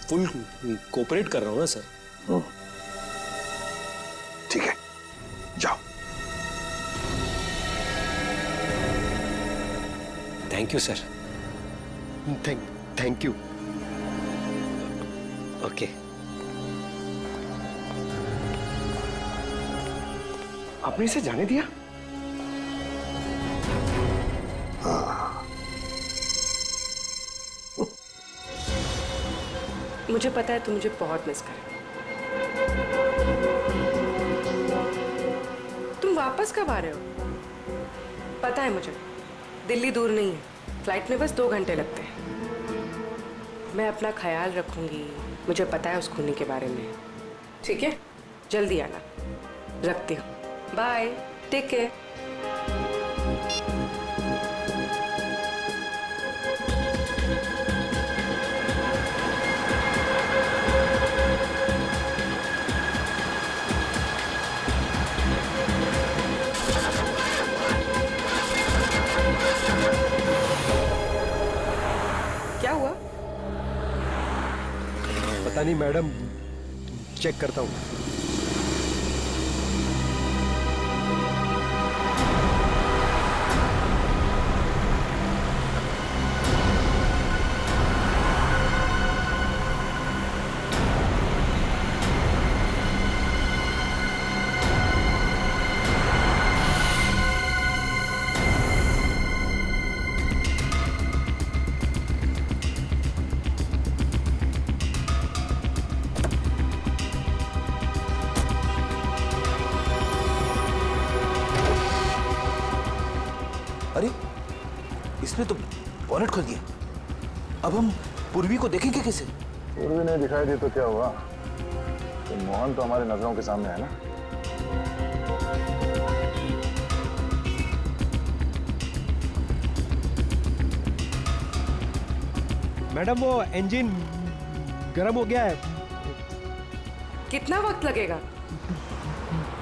फुल कोऑपरेट कर रहा हूँ ना सर। ठीक है, जाओ। Thank you sir. Thank you. Okay. आपने इसे जाने दिया? मुझे पता है तुम मुझे बहुत मिस कर। तुम वापस कब आ रहे हो? पता है मुझे, दिल्ली दूर नहीं है। फ्लाइट में बस 2 घंटे लगते हैं। मैं अपना ख्याल रखूंगी। मुझे पता है उस खूनी के बारे में। ठीक है, जल्दी आना। रखती हूँ। Bye, take care. क्या हुआ? पता नहीं मैडम, चेक करता हूँ। अरे इसने तो बॉनेट खोल दिया। अब हम पूर्वी को देखेंगे कैसे? पूर्वी नहीं दिखाई दी तो क्या हुआ? तो मोहन तो हमारी नजरों के सामने है ना। मैडम वो इंजन गर्म हो गया है। कितना वक्त लगेगा?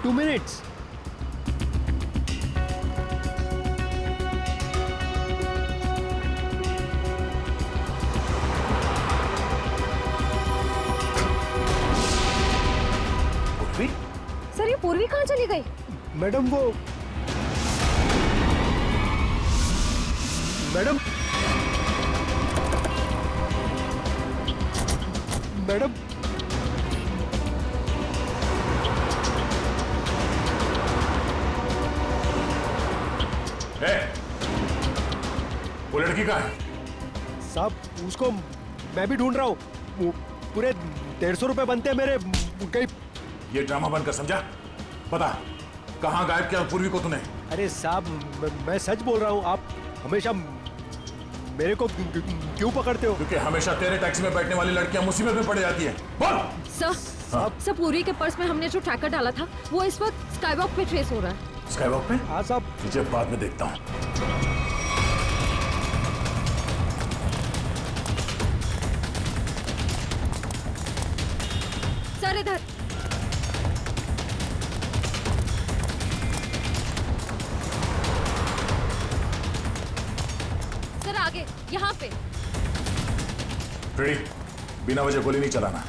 2 मिनट्स। सर ये पूर्वी कहाँ चली गई? मैडम वो मैडम मैडम वो लड़की कहाँ है? साहब उसको मैं भी ढूंढ रहा हूँ। पूरे 150 रुपए बनते हैं मेरे। कहीं ये ड्रामा बनकर समझा? बता कहाँ गायब किया पूर्वी को तूने? अरे साहब मैं सच बोल रहा हूँ। आप हमेशा मेरे को क्यों पकड़ते हो? क्योंकि हमेशा तेरे टैक्सी में बैठने वाली लड़कियां मुसीबत में पड़ जाती हैं। बोल। सर पूरी के पर्स में हमने जो ट्रैकर डाला था वो इस वक्त स्काईवॉक पे ट्रेस हो रहा है। स्काईवॉक पे? हाँ साहब। तुझे बाद में देखता हूँ। सर इधर। सर आगे यहाँ पे। फ्रेडी, बिना वजह गोली नहीं चलाना।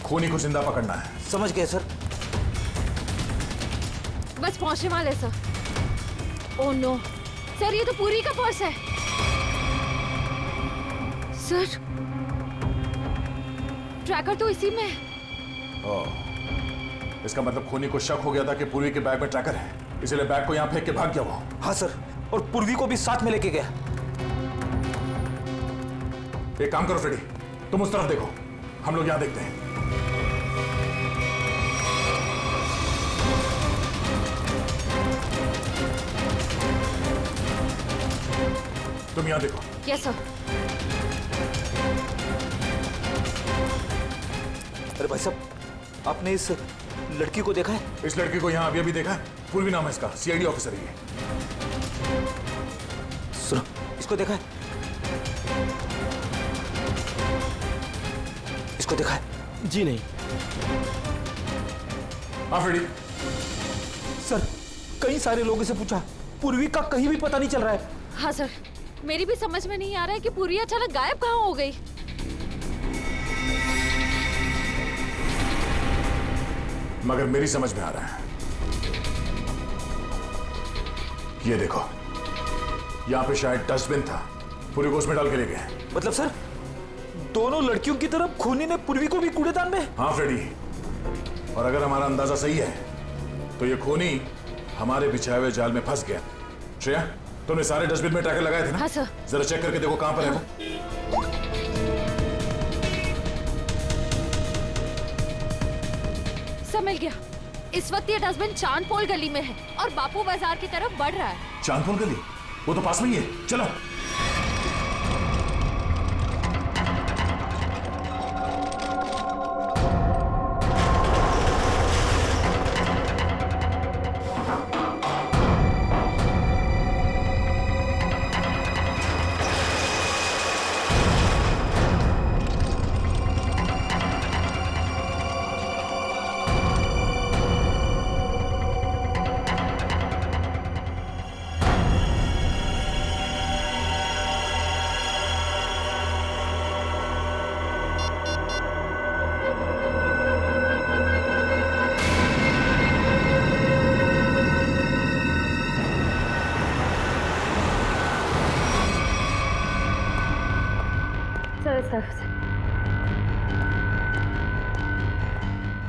खूनी को जिंदा पकड़ना है। समझ गए सर। बस पहुंचने वाले सर। ओह नो सर ये तो पूरी का पर्स है। सर ट्रैकर तो इसी में है। इसका मतलब खूनी को शक हो गया था कि पूर्वी के बैग में ट्रैकर है, इसलिए बैग को यहाँ फेंक के भाग गया वो। हाँ सर, और पूर्वी को भी साथ में लेके गया। एक काम करो फ्रेडी, तुम उस तरफ देखो, हम लोग यहाँ देखते हैं। तुम यहाँ देखो। Yes sir. अरे भाई साहब, आपने इस लड़की को देखा है? इस लड़की को यहाँ अभी अभी देखा है। पूर्वी नाम है इसका, सीआईडी ऑफिसर है। सुनो, इसको देखा है? इसको देखा है? जी नहीं। हाँ फ्रेडी। सर कई सारे लोगों से पूछा, पूर्वी का कहीं भी पता नहीं चल रहा है। हाँ सर, मेरी भी समझ में नहीं आ रहा है कि पूरी अचानक गायब कहाँ हो गई। मगर मेरी समझ में आ रहा है। ये देखो, यहाँ पे शायद डस्टबिन था, पूरी को उसमें डाल के ले गए। मतलब सर दोनों लड़कियों की तरफ खूनी ने पूर्वी को भी कूड़ेदान में? हाँ फ्रेडी, और अगर हमारा अंदाजा सही है तो ये खूनी हमारे बिछाए हुए जाल में फंस गया। श्रेया, तुमने सारे डस्टबिन में ट्रैकर लगाए थे ना? हाँ सर। जरा चेक करके देखो कहां पर है वो। सब मिल गया। इस वक्त ये डस्टबिन चांदपोल गली में है और बापू बाजार की तरफ बढ़ रहा है। चांदपोल गली? वो तो पास में ही है, चलो। सर।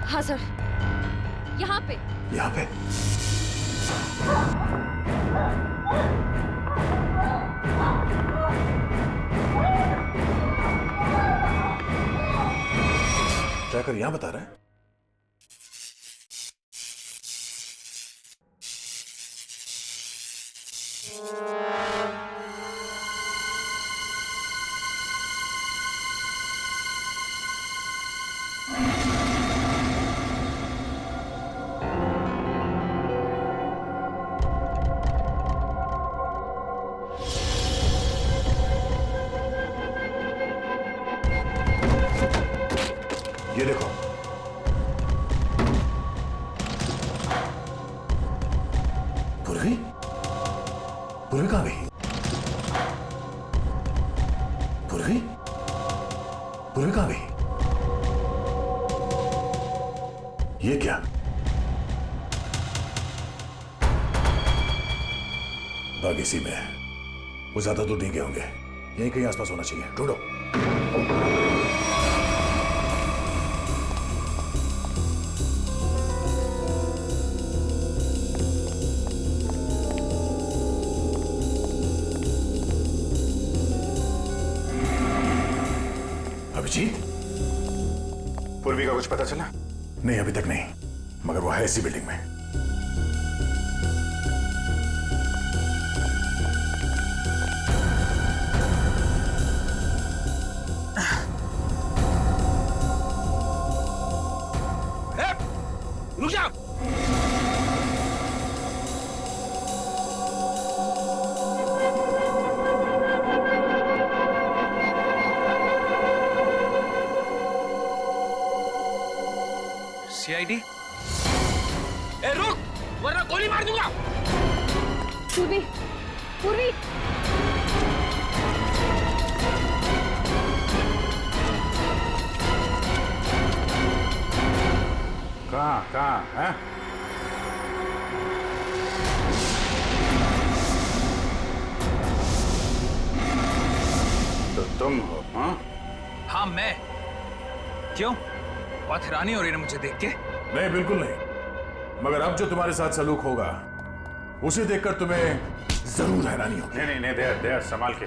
हाँ सर, यहाँ पे। यहाँ पे? ट्रैकर यहाँ बता रहा है। ये देखो, पूर्वी पूर्वी कहाँ गई? पूर्वी पूर्वी कहाँ गई? ये क्या? बाग इसी में है। वो ज्यादा दूर नहीं गए होंगे, यहीं कहीं आसपास होना चाहिए, ढूंढो। अभिजीत, पूर्वी का कुछ पता चला? नहीं, अभी तक नहीं, मगर वो है इसी बिल्डिंग में। रुक जा। सीआईडी, ए रुक, वरना गोली मार दूंगा। पूर्वी, पूर्वी। कहाँ है? तो तुम हो? हाँ, हाँ मैं। क्यों, बहुत हैरानी हो रही है मुझे देख के? नहीं, बिल्कुल नहीं, मगर अब जो तुम्हारे साथ सलूक होगा उसे देखकर तुम्हें जरूर हैरानी होगी। नहीं नहीं नहीं, देर संभाल के,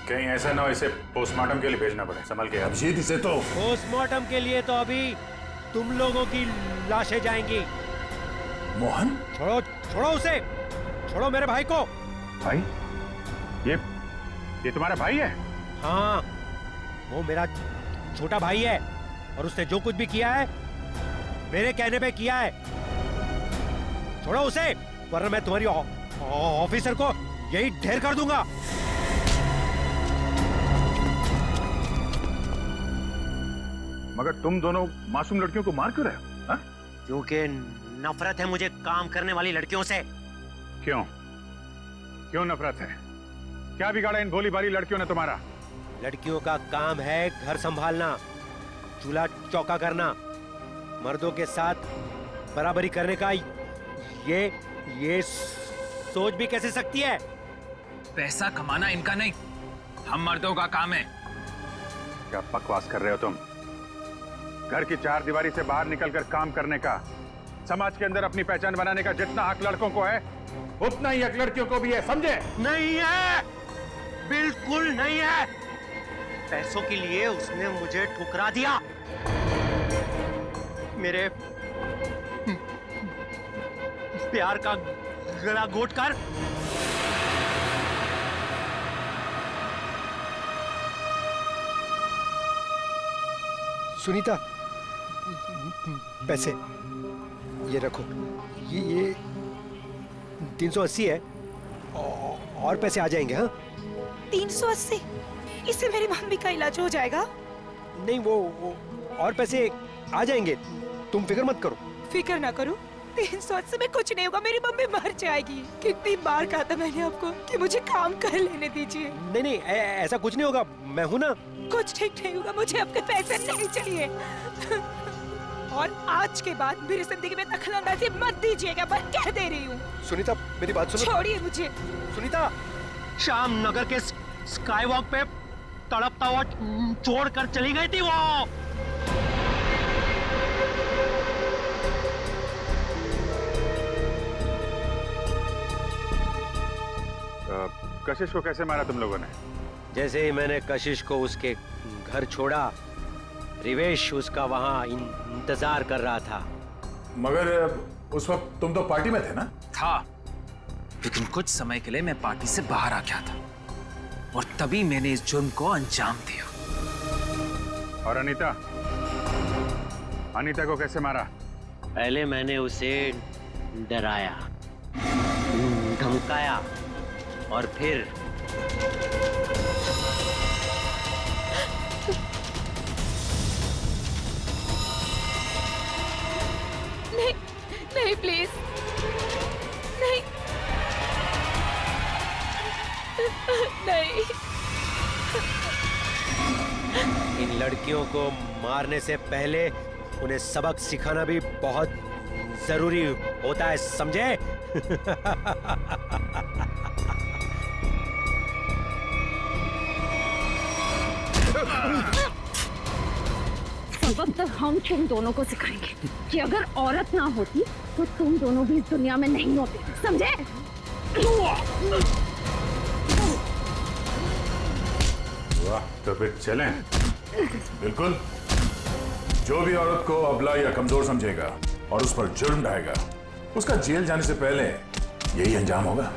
कहीं ऐसा ना हो इसे पोस्टमार्टम के लिए भेजना पड़े। संभाल के। अभिजीत, इसे तो पोस्टमार्टम के लिए तो अभी तुम लोगों की लाशें जाएंगी। मोहन, छोड़ो छोड़ो उसे, छोड़ो मेरे भाई को। भाई? ये तुम्हारा भाई है? हाँ, वो मेरा छोटा भाई है और उसने जो कुछ भी किया है मेरे कहने पे किया है। छोड़ो उसे, वरना मैं तुम्हारी ऑफिसर को यही ढेर कर दूंगा। मगर तुम दोनों मासूम लड़कियों को मार क्यों रहे हो? हाँ? क्योंकि नफरत है मुझे काम करने वाली लड़कियों से। क्यों? क्यों नफरत है? क्या बिगाड़ा इन भोली भाली लड़कियों ने तुम्हारा? लड़कियों का काम है घर संभालना, चूल्हा चौका करना, मर्दों के साथ बराबरी करने का ये सोच भी कैसे सकती है? पैसा कमाना इनका नहीं, हम मर्दों का काम है। क्या बकवास कर रहे हो तुम? घर की चार दीवारी से बाहर निकलकर काम करने का, समाज के अंदर अपनी पहचान बनाने का जितना हक लड़कों को है, उतना ही हक लड़कियों को भी है, समझे? नहीं है, बिल्कुल नहीं है। पैसों के लिए उसने मुझे ठुकरा दिया। मेरे प्यार का गला घोट कर सुनीता, पैसे ये रखो, ये 380 है और पैसे आ जाएंगे। हाँ, 380? इससे मेरी मम्मी का इलाज हो जाएगा? नहीं, वो और पैसे आ जाएंगे, तुम फिक्र मत करो। फिक्र ना करो, 380 में कुछ नहीं होगा, मेरी मम्मी मर जाएगी। कितनी बार कहा था मैंने आपको कि मुझे काम कर लेने दीजिए। नहीं नहीं, ऐसा कुछ नहीं होगा, मैं हूं ना। कुछ ठीक नहीं होगा, मुझे आपके पैसे नहीं चाहिए। और आज के बाद मेरी जिंदगी में दखलंदाजी मत दीजिएगा, मैं कह दे रही हूँ। सुनीता, मेरी बात सुनो। छोड़िए मुझे। सुनीता, शाम नगर के स्काई वॉक पे तड़पता हुआ छोड़कर चली गई थी वो। कशिश को कैसे मारा तुम लोगों ने? जैसे ही मैंने कशिश को उसके घर छोड़ा, रिवेश उसका वहां इंतजार कर रहा था। मगर उस वक्त तुम तो पार्टी में थे ना? था, लेकिन कुछ समय के लिए मैं पार्टी से बाहर आ गया था और तभी मैंने इस जुर्म को अंजाम दिया। और अनीता को कैसे मारा? पहले मैंने उसे डराया, धमकाया और फिर नहीं नहीं प्लीज नहीं नहीं। इन लड़कियों को मारने से पहले उन्हें सबक सिखाना भी बहुत जरूरी होता है, समझे? सबक तो हम तुम दोनों को सिखाएंगे कि अगर औरत ना होती तो तुम दोनों भी इस दुनिया में नहीं होते, समझे? वाह, तो फिर चलें। बिल्कुल। जो भी औरत को अबला या कमजोर समझेगा और उस पर जुर्म ढाएगा, उसका जेल जाने से पहले यही अंजाम होगा।